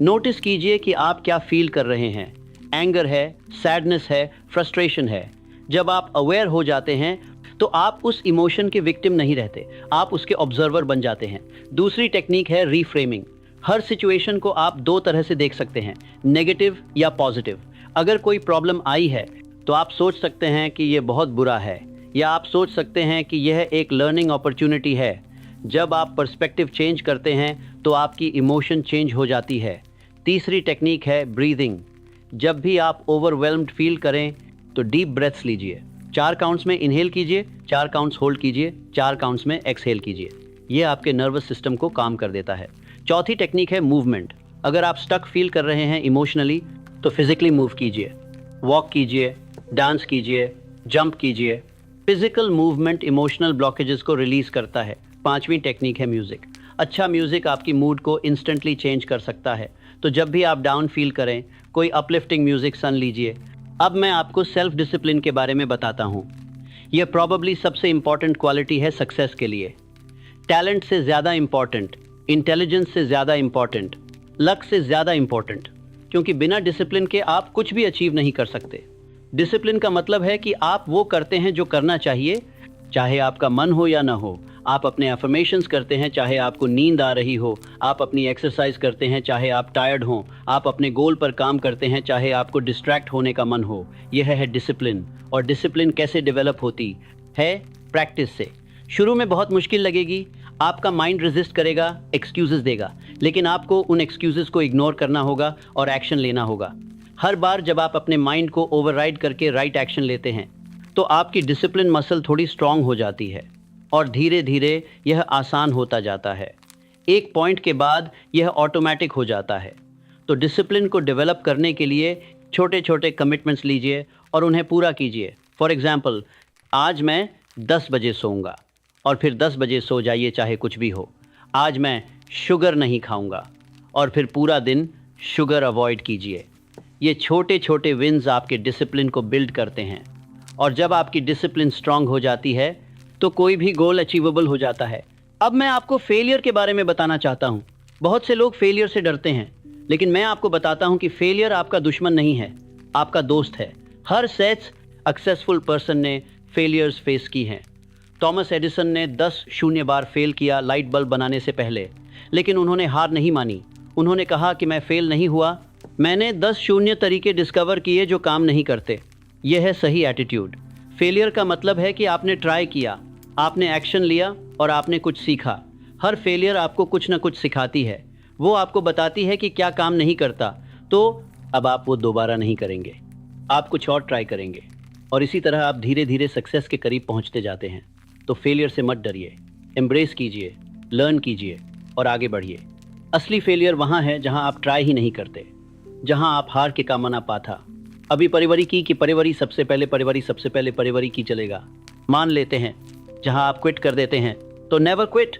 नोटिस कीजिए कि आप क्या फील कर रहे हैं। एंगर है, सैडनेस है, फ्रस्ट्रेशन है। जब आप अवेयर हो जाते हैं तो आप उस इमोशन के विक्टिम नहीं रहते, आप उसके ऑब्जर्वर बन जाते हैं। दूसरी टेक्निक है रीफ्रेमिंग। हर सिचुएशन को आप 2 तरह से देख सकते हैं, नेगेटिव या पॉजिटिव। अगर कोई प्रॉब्लम आई है तो आप सोच सकते हैं कि यह बहुत बुरा है, या आप सोच सकते हैं कि यह एक लर्निंग अपॉर्चुनिटी है। जब आप पर्सपेक्टिव चेंज करते हैं तो आपकी इमोशन चेंज हो जाती है। तीसरी टेक्निक है ब्रीदिंग। जब भी आप ओवरवेल्म्ड फील करें तो डीप ब्रेथ्स लीजिए। 4 काउंट्स में इनहेल कीजिए, 4 काउंट्स होल्ड कीजिए, 4 काउंट्स में एक्सहेल कीजिए। यह आपके नर्वस सिस्टम को काम कर देता है। चौथी टेक्निक है मूवमेंट। अगर आप स्टक फील कर रहे हैं इमोशनली तो फिजिकली मूव कीजिए, वॉक कीजिए, डांस कीजिए, जंप कीजिए। फिजिकल मूवमेंट इमोशनल ब्लॉकेजेस को रिलीज करता है। 5वीं टेक्निक है म्यूजिक। अच्छा म्यूजिक आपकी मूड को इंस्टेंटली चेंज कर सकता है। तो जब भी आप डाउन फील करें, कोई अपलिफ्टिंग म्यूजिक सुन लीजिए। अब मैं आपको सेल्फ डिसिप्लिन के बारे में बताता हूँ। यह प्रॉबेबली सबसे इंपॉर्टेंट क्वालिटी है सक्सेस के लिए। टैलेंट से ज़्यादा इंपॉर्टेंट, इंटेलिजेंस से ज़्यादा इंपॉर्टेंट, लक से ज़्यादा इंपॉर्टेंट, क्योंकि बिना डिसिप्लिन के आप कुछ भी अचीव नहीं कर सकते। डिसिप्लिन का मतलब है कि आप वो करते हैं जो करना चाहिए, चाहे आपका मन हो या ना हो। आप अपने अफर्मेशंस करते हैं चाहे आपको नींद आ रही हो। आप अपनी एक्सरसाइज करते हैं चाहे आप टायर्ड हों। आप अपने गोल पर काम करते हैं चाहे आपको डिस्ट्रैक्ट होने का मन हो। यह है डिसिप्लिन। और डिसिप्लिन कैसे डेवलप होती है? प्रैक्टिस से। शुरू में बहुत मुश्किल लगेगी। आपका माइंड रेजिस्ट करेगा, एक्सक्यूजेस देगा, लेकिन आपको उन एक्सक्यूजेस को इग्नोर करना होगा और एक्शन लेना होगा। हर बार जब आप अपने माइंड को ओवरराइड करके राइट एक्शन लेते हैं तो आपकी डिसिप्लिन मसल थोड़ी स्ट्रांग हो जाती है और धीरे धीरे यह आसान होता जाता है। एक पॉइंट के बाद यह ऑटोमेटिक हो जाता है। तो डिसिप्लिन को डेवलप करने के लिए छोटे छोटे कमिटमेंट्स लीजिए और उन्हें पूरा कीजिए। फॉर एग्जाम्पल, आज मैं 10 बजे सोऊंगा और फिर 10 बजे सो जाइए, चाहे कुछ भी हो। आज मैं शुगर नहीं खाऊंगा और फिर पूरा दिन शुगर अवॉइड कीजिए। ये छोटे छोटे विन्स आपके डिसिप्लिन को बिल्ड करते हैं और जब आपकी डिसिप्लिन स्ट्रांग हो जाती है तो कोई भी गोल अचीवेबल हो जाता है। अब मैं आपको फेलियर के बारे में बताना चाहता हूँ। बहुत से लोग फेलियर से डरते हैं, लेकिन मैं आपको बताता हूँ कि फेलियर आपका दुश्मन नहीं है, आपका दोस्त है। हर सक्सेसफुल पर्सन ने फेलियर्स फेस की हैं। थॉमस एडिसन ने 10 शून्य बार फेल किया लाइट बल्ब बनाने से पहले, लेकिन उन्होंने हार नहीं मानी। उन्होंने कहा कि मैं फेल नहीं हुआ, मैंने 10 शून्य तरीके डिस्कवर किए जो काम नहीं करते। यह है सही एटीट्यूड। फेलियर का मतलब है कि आपने ट्राई किया, आपने एक्शन लिया और आपने कुछ सीखा। हर फेलियर आपको कुछ ना कुछ सिखाती है। वो आपको बताती है कि क्या काम नहीं करता, तो अब आप वो दोबारा नहीं करेंगे, आप कुछ और ट्राई करेंगे और इसी तरह आप धीरे धीरे सक्सेस के करीब पहुंचते जाते हैं। तो फेलियर से मत डरिए, एम्ब्रेस कीजिए, लर्न कीजिए और आगे बढ़िए। असली फेलियर वहाँ है जहाँ आप ट्राई ही नहीं करते, जहाँ आप हार के काम ना पाथा। अभी परिवरी की परिवरी सबसे पहले परिवरी की चलेगा मान लेते हैं। जहाँ आप क्विट कर देते हैं तो never quit,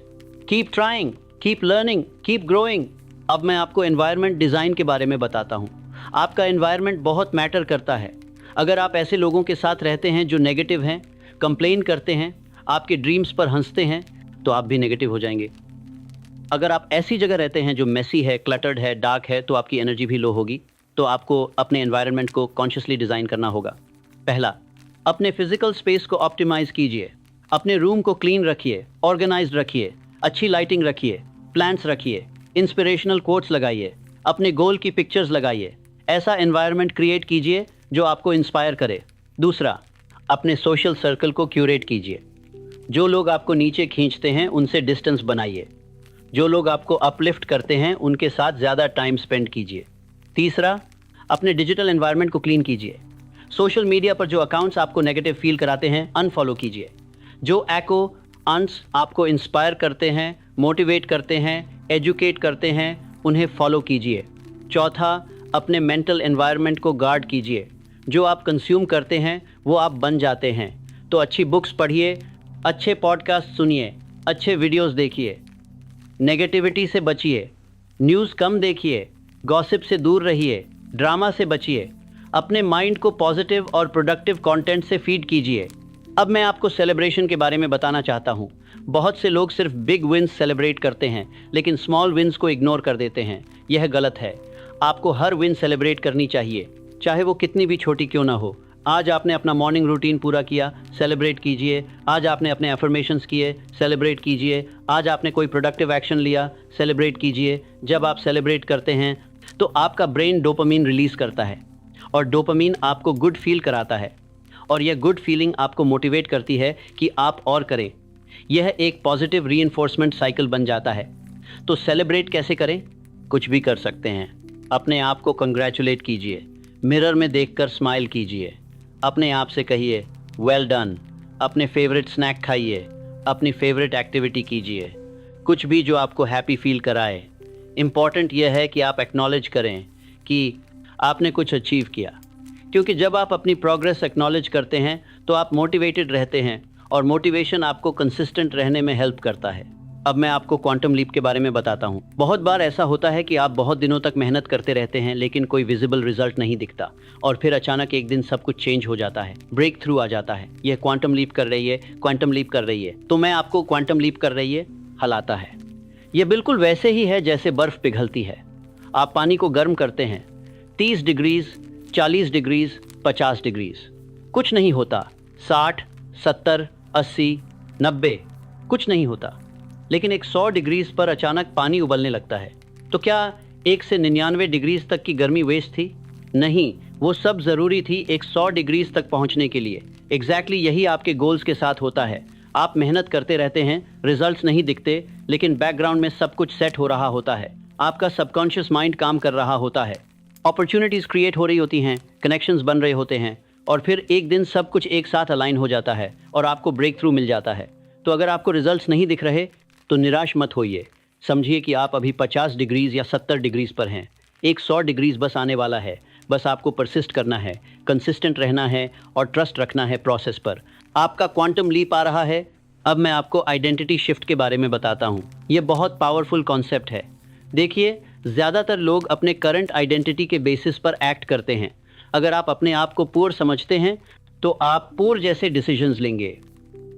keep trying, keep learning, keep growing. अब मैं आपको एनवायरनमेंट डिज़ाइन के बारे में बताता हूँ। आपका एनवायरनमेंट बहुत मैटर करता है। अगर आप ऐसे लोगों के साथ रहते हैं जो नेगेटिव हैं, कंप्लेन करते हैं, आपके ड्रीम्स पर हंसते हैं, तो आप भी नेगेटिव हो जाएंगे। अगर आप ऐसी जगह रहते हैं जो मेसी है, क्लटर्ड है, डार्क है, तो आपकी एनर्जी भी लो होगी। तो आपको अपने एनवायरनमेंट को कॉन्शियसली डिज़ाइन करना होगा। पहला, अपने फिजिकल स्पेस को ऑप्टिमाइज़ कीजिए। अपने रूम को क्लीन रखिए, ऑर्गेनाइज्ड रखिए, अच्छी लाइटिंग रखिए, प्लांट्स रखिए, इंस्पिरेशनल कोट्स लगाइए, अपने गोल की पिक्चर्स लगाइए। ऐसा एनवायरनमेंट क्रिएट कीजिए जो आपको इंस्पायर करे। दूसरा, अपने सोशल सर्कल को क्यूरेट कीजिए। जो लोग आपको नीचे खींचते हैं उनसे डिस्टेंस बनाइए। जो लोग आपको अपलिफ्ट करते हैं उनके साथ ज़्यादा टाइम स्पेंड कीजिए। तीसरा, अपने डिजिटल एनवायरनमेंट को क्लीन कीजिए। सोशल मीडिया पर जो अकाउंट्स आपको नेगेटिव फील कराते हैं, अनफॉलो कीजिए। जो अकाउंट्स आपको इंस्पायर करते हैं, मोटिवेट करते हैं, एजुकेट करते हैं, उन्हें फॉलो कीजिए। चौथा, अपने मेंटल एनवायरनमेंट को गार्ड कीजिए। जो आप कंज्यूम करते हैं वो आप बन जाते हैं। तो अच्छी बुक्स पढ़िए, अच्छे पॉडकास्ट सुनिए, अच्छे वीडियोस देखिए, नेगेटिविटी से बचिए, न्यूज़ कम देखिए, गॉसिप से दूर रहिए, ड्रामा से बचिए। अपने माइंड को पॉजिटिव और प्रोडक्टिव कंटेंट से फीड कीजिए। अब मैं आपको सेलिब्रेशन के बारे में बताना चाहता हूँ। बहुत से लोग सिर्फ बिग विन्स सेलिब्रेट करते हैं, लेकिन स्मॉल विन्स को इग्नोर कर देते हैं। यह गलत है। आपको हर विन सेलिब्रेट करनी चाहिए, चाहे वो कितनी भी छोटी क्यों ना हो। आज आपने अपना मॉर्निंग रूटीन पूरा किया, सेलिब्रेट कीजिए। आज आपने अपने एफर्मेशंस किए, सेलिब्रेट कीजिए। आज आपने कोई प्रोडक्टिव एक्शन लिया, सेलिब्रेट कीजिए। जब आप सेलिब्रेट करते हैं तो आपका ब्रेन डोपामीन रिलीज़ करता है और डोपामीन आपको गुड फील कराता है और यह गुड फीलिंग आपको मोटिवेट करती है कि आप और करें। यह एक पॉजिटिव रीइंफोर्समेंट साइकिल बन जाता है। तो सेलिब्रेट कैसे करें? कुछ भी कर सकते हैं। अपने आप को कंग्रेचुलेट कीजिए, मिरर में देखकर स्माइल कीजिए, अपने आप से कहिए वेल डन। अपने फेवरेट स्नैक खाइए, अपनी फेवरेट एक्टिविटी कीजिए, कुछ भी जो आपको हैप्पी फील कराए। इम्पॉर्टेंट यह है कि आप एक्नॉलेज करें कि आपने कुछ अचीव किया, क्योंकि जब आप अपनी प्रोग्रेस एक्नॉलेज करते हैं तो आप मोटिवेटेड रहते हैं और मोटिवेशन आपको कंसिस्टेंट रहने में हेल्प करता है। अब मैं आपको क्वांटम लीप के बारे में बताता हूँ। बहुत बार ऐसा होता है कि आप बहुत दिनों तक मेहनत करते रहते हैं लेकिन कोई विजिबल रिजल्ट नहीं दिखता और फिर अचानक एक दिन सब कुछ चेंज हो जाता है, ब्रेक थ्रू आ जाता है। यह क्वांटम लीप कर रही है, क्वांटम लीप कर रही है। तो मैं आपको क्वांटम लीप कर रही है हलाता है। यह बिल्कुल वैसे ही है जैसे बर्फ पिघलती है। आप पानी को गर्म करते हैं 30 डिग्रीज, 40 डिग्रीज, 50 डिग्रीज, कुछ नहीं होता। 60, 70, 80, 90, कुछ नहीं होता। लेकिन एक 100 डिग्रीज पर अचानक पानी उबलने लगता है। तो क्या 1 से 99 डिग्रीज तक की गर्मी वेस्ट थी? नहीं, वो सब ज़रूरी थी एक 100 डिग्रीज तक पहुंचने के लिए। एग्जैक्टली यही आपके गोल्स के साथ होता है। आप मेहनत करते रहते हैं, रिजल्ट्स नहीं दिखते, लेकिन बैकग्राउंड में सब कुछ सेट हो रहा होता है। आपका सबकॉन्शियस माइंड काम कर रहा होता है, अपॉर्चुनिटीज़ क्रिएट हो रही होती हैं, कनेक्शंस बन रहे होते हैं, और फिर एक दिन सब कुछ एक साथ अलाइन हो जाता है और आपको ब्रेक थ्रू मिल जाता है। तो अगर आपको रिजल्ट्स नहीं दिख रहे तो निराश मत होइए। समझिए कि आप अभी 50 डिग्रीज या 70 डिग्रीज पर हैं। एक 100 डिग्रीज बस आने वाला है। बस आपको परसिस्ट करना है, कंसिस्टेंट रहना है और ट्रस्ट रखना है प्रोसेस पर। आपका क्वांटम लीप आ रहा है। अब मैं आपको आइडेंटिटी शिफ्ट के बारे में बताता हूँ। ये बहुत पावरफुल कॉन्सेप्ट है। देखिए, ज़्यादातर लोग अपने करंट आइडेंटिटी के बेसिस पर एक्ट करते हैं। अगर आप अपने आप को पुअर समझते हैं तो आप पुअर जैसे डिसीजंस लेंगे।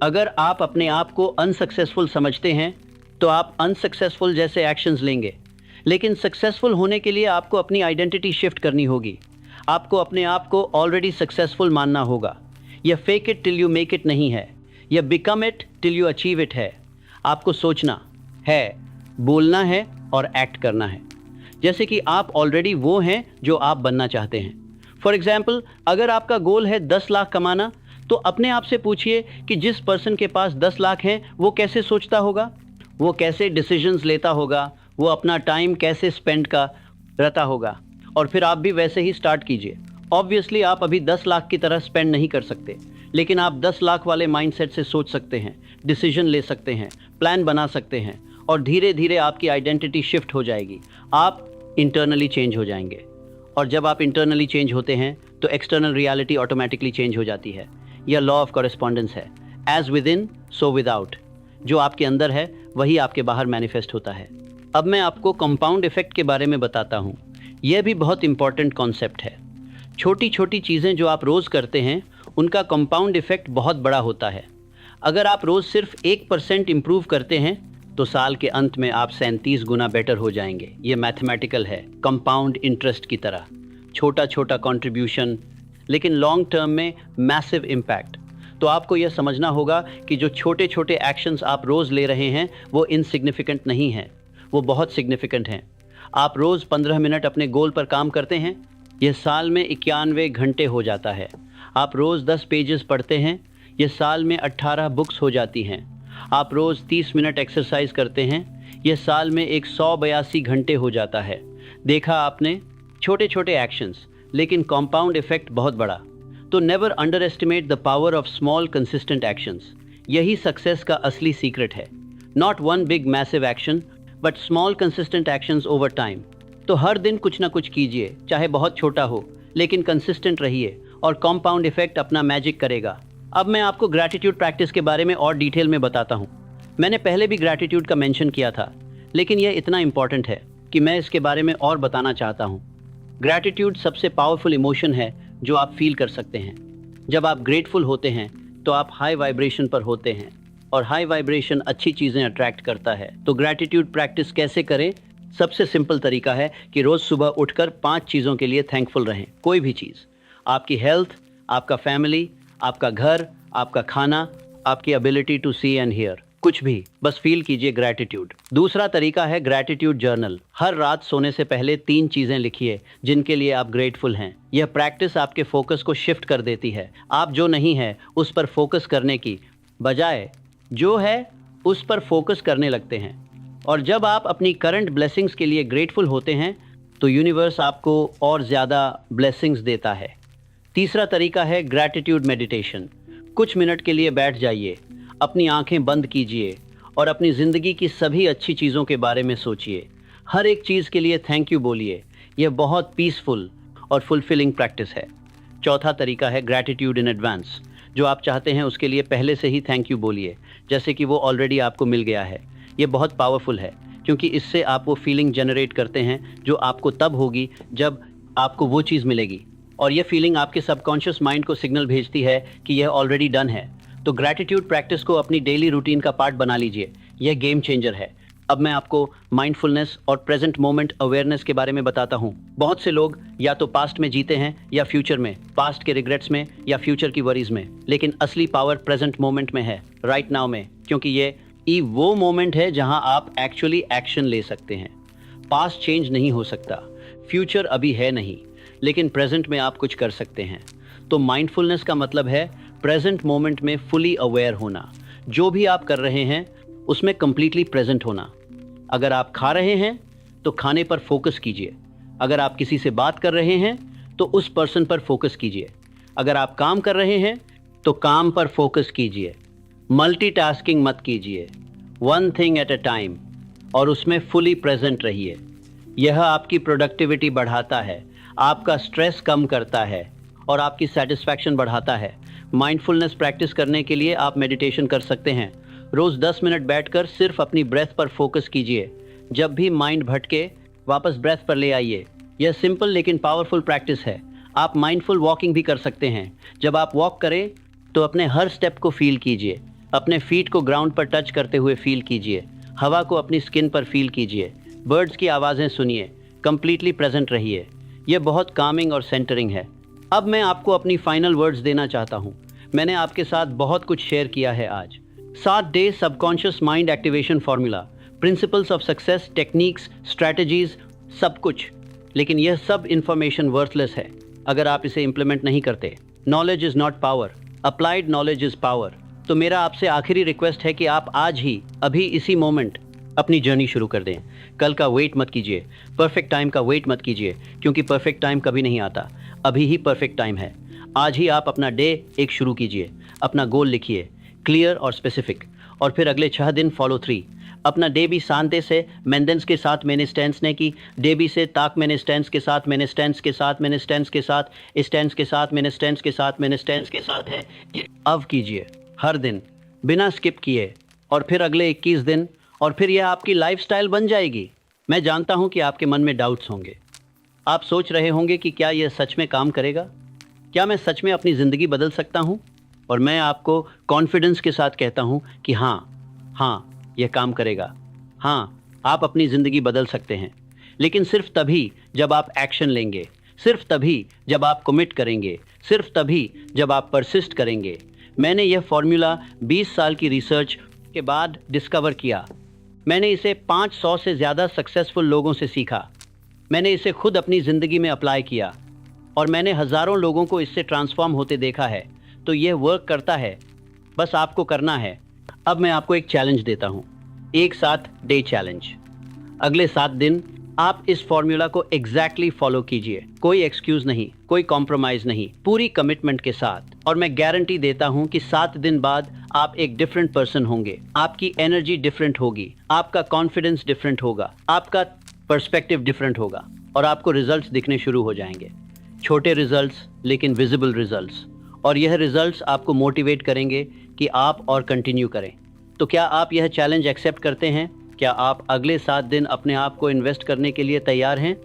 अगर आप अपने आप को अनसक्सेसफुल समझते हैं तो आप अनसक्सेसफुल जैसे एक्शंस लेंगे। लेकिन सक्सेसफुल होने के लिए आपको अपनी आइडेंटिटी शिफ्ट करनी होगी। आपको अपने आप को ऑलरेडी सक्सेसफुल मानना होगा। यह fake it till you make it नहीं है, यह become it till you achieve it है। आपको सोचना है, बोलना है और एक्ट करना है जैसे कि आप ऑलरेडी वो हैं जो आप बनना चाहते हैं। फॉर एग्जाम्पल, अगर आपका गोल है 10 लाख कमाना, तो अपने आप से पूछिए कि जिस पर्सन के पास 10 लाख हैं वो कैसे सोचता होगा, वो कैसे डिसीजंस लेता होगा, वो अपना टाइम कैसे स्पेंड करता होगा, और फिर आप भी वैसे ही स्टार्ट कीजिए। ऑब्वियसली आप अभी 10 लाख की तरह स्पेंड नहीं कर सकते, लेकिन आप 10 लाख वाले माइंडसेट से सोच सकते हैं, डिसीजन ले सकते हैं, प्लान बना सकते हैं, और धीरे धीरे आपकी आइडेंटिटी शिफ्ट हो जाएगी। आप इंटरनली चेंज हो जाएंगे, और जब आप इंटरनली चेंज होते हैं तो एक्सटर्नल रियलिटी ऑटोमेटिकली चेंज हो जाती है। यह लॉ ऑफ कॉरेस्पॉन्डेंस है। As within so without. जो आपके अंदर है वही आपके बाहर मैनिफेस्ट होता है। अब मैं आपको कंपाउंड इफेक्ट के बारे में बताता हूँ। यह भी बहुत इंपॉर्टेंट कॉन्सेप्ट है। छोटी छोटी चीज़ें जो आप रोज़ करते हैं उनका कंपाउंड इफेक्ट बहुत बड़ा होता है। अगर आप रोज़ सिर्फ 1% इम्प्रूव करते हैं तो साल के अंत में आप 37 गुना बेटर हो जाएंगे। ये मैथमेटिकल है, कंपाउंड इंटरेस्ट की तरह। छोटा छोटा कंट्रीब्यूशन, लेकिन लॉन्ग टर्म में मैसिव इम्पैक्ट। तो आपको यह समझना होगा कि जो छोटे छोटे एक्शंस आप रोज़ ले रहे हैं वो इनसिग्निफिकेंट नहीं हैं, वो बहुत सिग्निफिकेंट हैं। आप रोज़ 15 मिनट अपने गोल पर काम करते हैं, यह साल में 91 घंटे हो जाता है। आप रोज़ 10 पेजेस पढ़ते हैं, यह साल में 18 बुक्स हो जाती हैं। आप रोज़ 30 मिनट एक्सरसाइज करते हैं, यह साल में 182 घंटे हो जाता है। देखा आपने, छोटे छोटे एक्शंस लेकिन कंपाउंड इफेक्ट बहुत बड़ा। तो never under estimate the power of small consistent actions. यही सक्सेस का असली सीक्रेट है। Not one big massive action but small consistent actions over time. तो हर दिन कुछ ना कुछ कीजिए, चाहे बहुत छोटा हो, लेकिन कंसिस्टेंट रहिए और कंपाउंड इफेक्ट अपना मैजिक करेगा। अब मैं आपको ग्रैटिट्यूड प्रैक्टिस के बारे में और डिटेल में बताता हूँ। मैंने पहले भी ग्रैटिट्यूड का मेंशन किया था, लेकिन यह इतना इंपॉर्टेंट है कि मैं इसके बारे में और बताना चाहता हूँ। ग्रैटिट्यूड सबसे पावरफुल इमोशन है जो आप फील कर सकते हैं। जब आप ग्रेटफुल होते हैं तो आप हाई वाइब्रेशन पर होते हैं, और हाई वाइब्रेशन अच्छी चीज़ें अट्रैक्ट करता है। तो ग्रैटिट्यूड प्रैक्टिस कैसे करें? सबसे सिंपल तरीका है कि रोज़ सुबह उठकर 5 चीज़ों के लिए थैंकफुल रहें। कोई भी चीज़, आपकी हेल्थ, आपका फैमिली, आपका घर, आपका खाना, आपकी ability to see and hear, कुछ भी, बस फील कीजिए ग्रैटिट्यूड। दूसरा तरीका है ग्रैटिट्यूड जर्नल। हर रात सोने से पहले 3 चीज़ें लिखिए जिनके लिए आप ग्रेटफुल हैं। यह प्रैक्टिस आपके फोकस को शिफ्ट कर देती है। आप जो नहीं है उस पर फोकस करने की बजाय जो है उस पर फोकस करने लगते हैं। और जब आप अपनी करंट ब्लेसिंग्स के लिए ग्रेटफुल होते हैं तो यूनिवर्स आपको और ज़्यादा ब्लेसिंग्स देता है। तीसरा तरीका है ग्रैटिट्यूड मेडिटेशन। कुछ मिनट के लिए बैठ जाइए, अपनी आंखें बंद कीजिए और अपनी ज़िंदगी की सभी अच्छी चीज़ों के बारे में सोचिए। हर एक चीज़ के लिए थैंक यू बोलिए। यह बहुत पीसफुल और फुलफिलिंग प्रैक्टिस है। चौथा तरीका है ग्रैटिट्यूड इन एडवांस। जो आप चाहते हैं उसके लिए पहले से ही थैंक यू बोलिए, जैसे कि वो ऑलरेडी आपको मिल गया है। ये बहुत पावरफुल है क्योंकि इससे आप वो फीलिंग जनरेट करते हैं जो आपको तब होगी जब आपको वो चीज़ मिलेगी, और ये फीलिंग आपके सबकॉन्शियस माइंड को सिग्नल भेजती है कि यह ऑलरेडी डन है। तो ग्रैटिट्यूड प्रैक्टिस को अपनी डेली रूटीन का पार्ट बना लीजिए। यह गेम चेंजर है। अब मैं आपको माइंडफुलनेस और प्रेजेंट मोमेंट अवेयरनेस के बारे में बताता हूँ। बहुत से लोग या तो पास्ट में जीते हैं या फ्यूचर में, पास्ट के रिग्रेट्स में या फ्यूचर की वरीज में, लेकिन असली पावर प्रेजेंट मोमेंट में है, राइट नाउ में, क्योंकि ये वो मोमेंट है जहां आप एक्चुअली एक्शन ले सकते हैं। पास्ट चेंज नहीं हो सकता, फ्यूचर अभी है नहीं, लेकिन प्रेजेंट में आप कुछ कर सकते हैं। तो माइंडफुलनेस का मतलब है प्रेजेंट मोमेंट में फुली अवेयर होना। जो भी आप कर रहे हैं उसमें कंप्लीटली प्रेजेंट होना। अगर आप खा रहे हैं तो खाने पर फोकस कीजिए। अगर आप किसी से बात कर रहे हैं तो उस पर्सन पर फोकस कीजिए। अगर आप काम कर रहे हैं तो काम पर फोकस कीजिए। मल्टीटास्किंग मत कीजिए, one thing at a time, और उसमें फुली प्रेजेंट रहिए। यह आपकी प्रोडक्टिविटी बढ़ाता है, आपका स्ट्रेस कम करता है और आपकी सेटिस्फैक्शन बढ़ाता है। माइंडफुलनेस प्रैक्टिस करने के लिए आप मेडिटेशन कर सकते हैं। रोज़ 10 मिनट बैठकर सिर्फ अपनी ब्रेथ पर फोकस कीजिए। जब भी माइंड भटके वापस ब्रेथ पर ले आइए। यह सिंपल लेकिन पावरफुल प्रैक्टिस है। आप माइंडफुल वॉकिंग भी कर सकते हैं। जब आप वॉक करें तो अपने हर स्टेप को फील कीजिए। अपने फीट को ग्राउंड पर टच करते हुए फील कीजिए। हवा को अपनी स्किन पर फील कीजिए। बर्ड्स की आवाज़ें सुनिए। कंप्लीटली प्रेजेंट रहिए। यह बहुत कामिंग और सेंटरिंग है। अब मैं आपको अपनी फाइनल वर्ड्स देना चाहता हूँ। मैंने आपके साथ बहुत कुछ शेयर किया है आज। 7 day subconscious mind activation formula, principles of success, techniques, strategies, सब कुछ। लेकिन यह सब इंफॉर्मेशन वर्थलेस है अगर आप इसे इम्प्लीमेंट नहीं करते। Knowledge is not power, applied knowledge is power. तो मेरा आपसे आखिरी रिक्वेस्ट है कि आप आज ही, अभी, इसी मोमेंट अपनी जर्नी शुरू कर दें। कल का वेट मत कीजिए, परफेक्ट टाइम का वेट मत कीजिए, क्योंकि परफेक्ट टाइम कभी नहीं आता। अभी ही परफेक्ट टाइम है। आज ही आप अपना डे एक शुरू कीजिए। अपना गोल लिखिए, क्लियर और स्पेसिफिक, और फिर अगले 6 दिन फॉलो 3। अपना डे भी शांति से मेंडेंस के साथ मैंने स्टेंस ने की, डे भी से ताक मैंने स्टेंस के साथ, मैंने स्टेंस के साथ, मैंने स्टेंस के साथ, स्टेंस के साथ, मैंने स्टेंस के साथ, मैंने स्टेंस के साथ है। अब कीजिए हर दिन बिना स्किप किए, और फिर अगले 21 दिन, और फिर यह आपकी लाइफस्टाइल बन जाएगी। मैं जानता हूं कि आपके मन में डाउट्स होंगे। आप सोच रहे होंगे कि क्या यह सच में काम करेगा, क्या मैं सच में अपनी ज़िंदगी बदल सकता हूं? और मैं आपको कॉन्फिडेंस के साथ कहता हूं कि हाँ, यह काम करेगा। हाँ, आप अपनी ज़िंदगी बदल सकते हैं, लेकिन सिर्फ तभी जब आप एक्शन लेंगे, सिर्फ तभी जब आप कमिट करेंगे, सिर्फ तभी जब आप परसिस्ट करेंगे। मैंने यह फॉर्मूला 20 साल की रिसर्च के बाद डिस्कवर किया। मैंने इसे 500 से ज़्यादा सक्सेसफुल लोगों से सीखा। मैंने इसे खुद अपनी ज़िंदगी में अप्लाई किया और मैंने हज़ारों लोगों को इससे ट्रांसफॉर्म होते देखा है। तो यह वर्क करता है, बस आपको करना है। अब मैं आपको एक चैलेंज देता हूँ, एक 7 डे चैलेंज। अगले 7 दिन आप इस फॉर्मूला को एग्जैक्टली फॉलो कीजिए। कोई एक्सक्यूज़ नहीं, कोई कॉम्प्रोमाइज़ नहीं, पूरी कमिटमेंट के साथ। और मैं गारंटी देता हूँ कि 7 दिन बाद आप एक डिफरेंट पर्सन होंगे। आपकी एनर्जी डिफरेंट होगी, आपका कॉन्फिडेंस डिफरेंट होगा, आपका पर्सपेक्टिव डिफरेंट होगा, और आपको रिजल्ट्स दिखने शुरू हो जाएंगे। छोटे रिजल्ट्स लेकिन विजिबल रिजल्ट्स, और यह रिजल्ट्स आपको मोटिवेट करेंगे कि आप और कंटिन्यू करें। तो क्या आप यह चैलेंज एक्सेप्ट करते हैं? क्या आप अगले 7 दिन अपने आप को इन्वेस्ट करने के लिए तैयार हैं?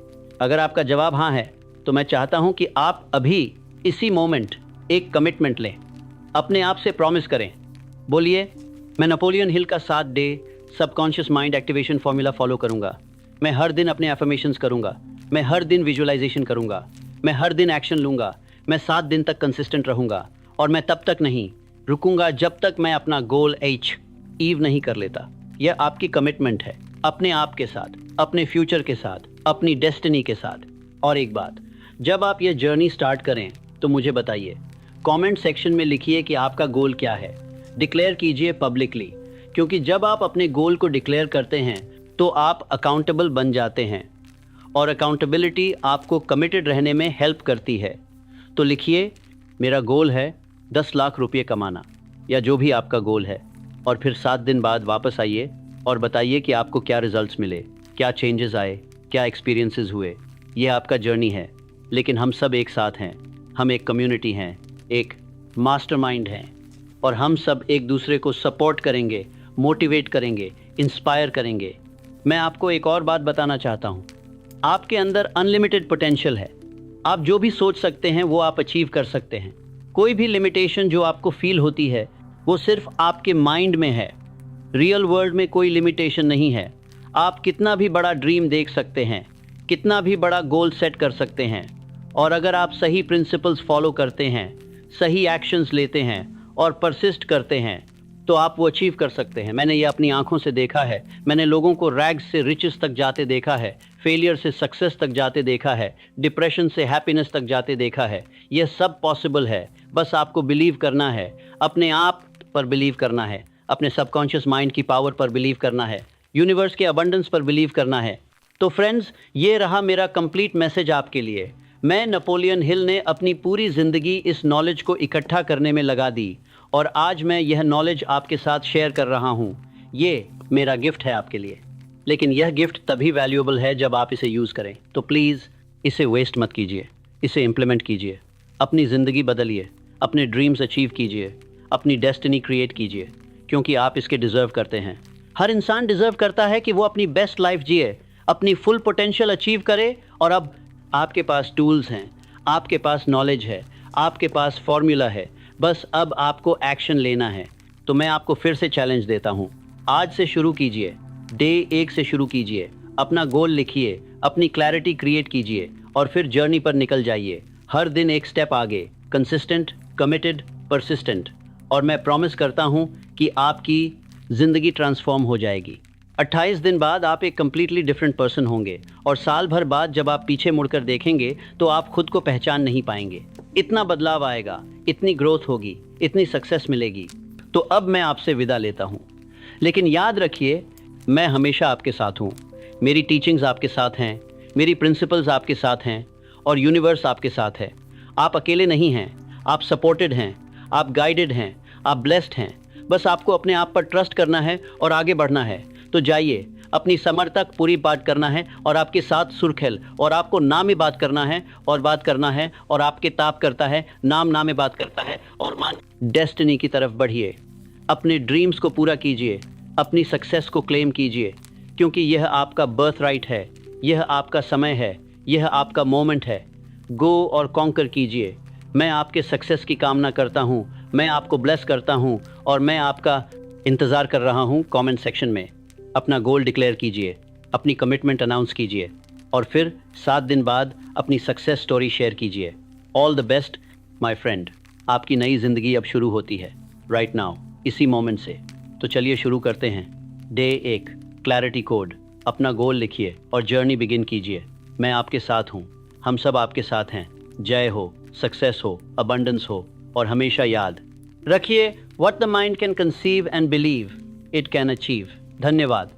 अगर आपका जवाब हाँ है तो मैं चाहता हूं कि आप अभी इसी मोमेंट एक कमिटमेंट लें। अपने आप से प्रॉमिस करें, बोलिए, मैं नेपोलियन हिल का 7 day subconscious mind activation formula follow करूंगा। मैं हर दिन अपने एफर्मेशंस करूंगा, मैं हर दिन विजुअलाइजेशन करूंगा, मैं हर दिन एक्शन लूंगा, मैं 7 दिन तक कंसिस्टेंट रहूंगा, और मैं तब तक नहीं रुकूंगा जब तक मैं अपना गोल अचीव नहीं कर लेता। यह आपकी कमिटमेंट है, अपने आप के साथ, अपने फ्यूचर के साथ, अपनी डेस्टिनी के साथ। और एक बात, जब आप यह जर्नी स्टार्ट करें तो मुझे बताइए, कमेंट सेक्शन में लिखिए कि आपका गोल क्या है। डिक्लेयर कीजिए पब्लिकली, क्योंकि जब आप अपने गोल को डिक्लेयर करते हैं तो आप अकाउंटेबल बन जाते हैं, और अकाउंटेबिलिटी आपको कमिटेड रहने में हेल्प करती है। तो लिखिए, मेरा गोल है 10 लाख रुपये कमाना, या जो भी आपका गोल है, और फिर 7 दिन बाद वापस आइए और बताइए कि आपको क्या रिजल्ट्स मिले, क्या चेंजेस आए, क्या एक्सपीरियंसेस हुए। ये आपका जर्नी है, लेकिन हम सब एक साथ हैं। हम एक कम्युनिटी हैं, एक मास्टरमाइंड हैं, और हम सब एक दूसरे को सपोर्ट करेंगे, मोटिवेट करेंगे, इंस्पायर करेंगे। मैं आपको एक और बात बताना चाहता हूँ, आपके अंदर अनलिमिटेड पोटेंशियल है। आप जो भी सोच सकते हैं वो आप अचीव कर सकते हैं। कोई भी लिमिटेशन जो आपको फील होती है वो सिर्फ आपके माइंड में है। रियल वर्ल्ड में कोई लिमिटेशन नहीं है। आप कितना भी बड़ा ड्रीम देख सकते हैं, कितना भी बड़ा गोल सेट कर सकते हैं, और अगर आप सही प्रिंसिपल्स फॉलो करते हैं, सही एक्शंस लेते हैं और परसिस्ट करते हैं तो आप वो अचीव कर सकते हैं। मैंने ये अपनी आंखों से देखा है। मैंने लोगों को रैग्स से रिचेस तक जाते देखा है, फेलियर से सक्सेस तक जाते देखा है, डिप्रेशन से हैप्पीनेस तक जाते देखा है। ये सब पॉसिबल है, बस आपको बिलीव करना है, अपने आप पर बिलीव करना है, अपने सबकॉन्शियस माइंड की पावर पर बिलीव करना है, यूनिवर्स के अबंडेंस पर बिलीव करना है। तो फ्रेंड्स, ये रहा मेरा कंप्लीट मैसेज आपके लिए। मैं नेपोलियन हिल ने अपनी पूरी ज़िंदगी इस नॉलेज को इकट्ठा करने में लगा दी और आज मैं यह नॉलेज आपके साथ शेयर कर रहा हूँ। ये मेरा गिफ्ट है आपके लिए, लेकिन यह गिफ्ट तभी वैल्यूएबल है जब आप इसे यूज़ करें। तो प्लीज़ इसे वेस्ट मत कीजिए, इसे इम्प्लीमेंट कीजिए, अपनी ज़िंदगी बदलिए, अपने ड्रीम्स अचीव कीजिए, अपनी डेस्टिनी क्रिएट कीजिए, क्योंकि आप इसके डिज़र्व करते हैं। हर इंसान डिज़र्व करता है कि वो अपनी बेस्ट लाइफ जिए, अपनी फुल पोटेंशियल अचीव करे। और अब आपके पास टूल्स हैं, आपके पास नॉलेज है, आपके पास फॉर्मूला है, बस अब आपको एक्शन लेना है। तो मैं आपको फिर से चैलेंज देता हूँ, आज से शुरू कीजिए, डे 1 से शुरू कीजिए, अपना गोल लिखिए, अपनी क्लैरिटी क्रिएट कीजिए और फिर जर्नी पर निकल जाइए। हर दिन एक स्टेप आगे, कंसिस्टेंट, कमिटेड, परसिस्टेंट। और मैं प्रॉमिस करता हूँ कि आपकी ज़िंदगी ट्रांसफॉर्म हो जाएगी। 28 दिन बाद आप एक कम्प्लीटली डिफरेंट पर्सन होंगे और साल भर बाद जब आप पीछे मुड़कर देखेंगे तो आप खुद को पहचान नहीं पाएंगे। इतना बदलाव आएगा, इतनी ग्रोथ होगी, इतनी सक्सेस मिलेगी। तो अब मैं आपसे विदा लेता हूँ, लेकिन याद रखिए, मैं हमेशा आपके साथ हूँ। मेरी टीचिंग्स आपके साथ हैं, मेरी प्रिंसिपल्स आपके साथ हैं और यूनिवर्स आपके साथ है। आप अकेले नहीं हैं, आप सपोर्टेड हैं, आप गाइडेड हैं, आप ब्लेस्ड हैं। बस आपको अपने आप पर ट्रस्ट करना है और आगे बढ़ना है। तो जाइए, अपनी समर तक पूरी बात करना है और आपके साथ सुरखेल, और आपको ना में बात करना है और बात करना है और आपके ताप करता है, नाम ना में बात करता है और मान डेस्टिनी की तरफ बढ़िए। अपने ड्रीम्स को पूरा कीजिए, अपनी सक्सेस को क्लेम कीजिए, क्योंकि यह आपका बर्थ राइट है, यह आपका समय है, यह आपका मोमेंट है। गो और कॉन्कर कीजिए। मैं आपके सक्सेस की कामना करता हूँ, मैं आपको ब्लेस करता हूँ और मैं आपका इंतज़ार कर रहा हूँ कमेंट सेक्शन में। अपना गोल डिक्लेयर कीजिए, अपनी कमिटमेंट अनाउंस कीजिए और फिर 7 दिन बाद अपनी सक्सेस स्टोरी शेयर कीजिए। All the best my friend. आपकी नई ज़िंदगी अब शुरू होती है, राइट नाउ, इसी मोमेंट से। तो चलिए शुरू करते हैं। Day 1, clarity code. अपना गोल लिखिए और जर्नी बिगिन कीजिए। मैं आपके साथ हूँ, हम सब आपके साथ हैं। जय हो, सक्सेस हो, अबंडेंस हो और हमेशा याद रखिए, what the mind can conceive and believe it can achieve. धन्यवाद।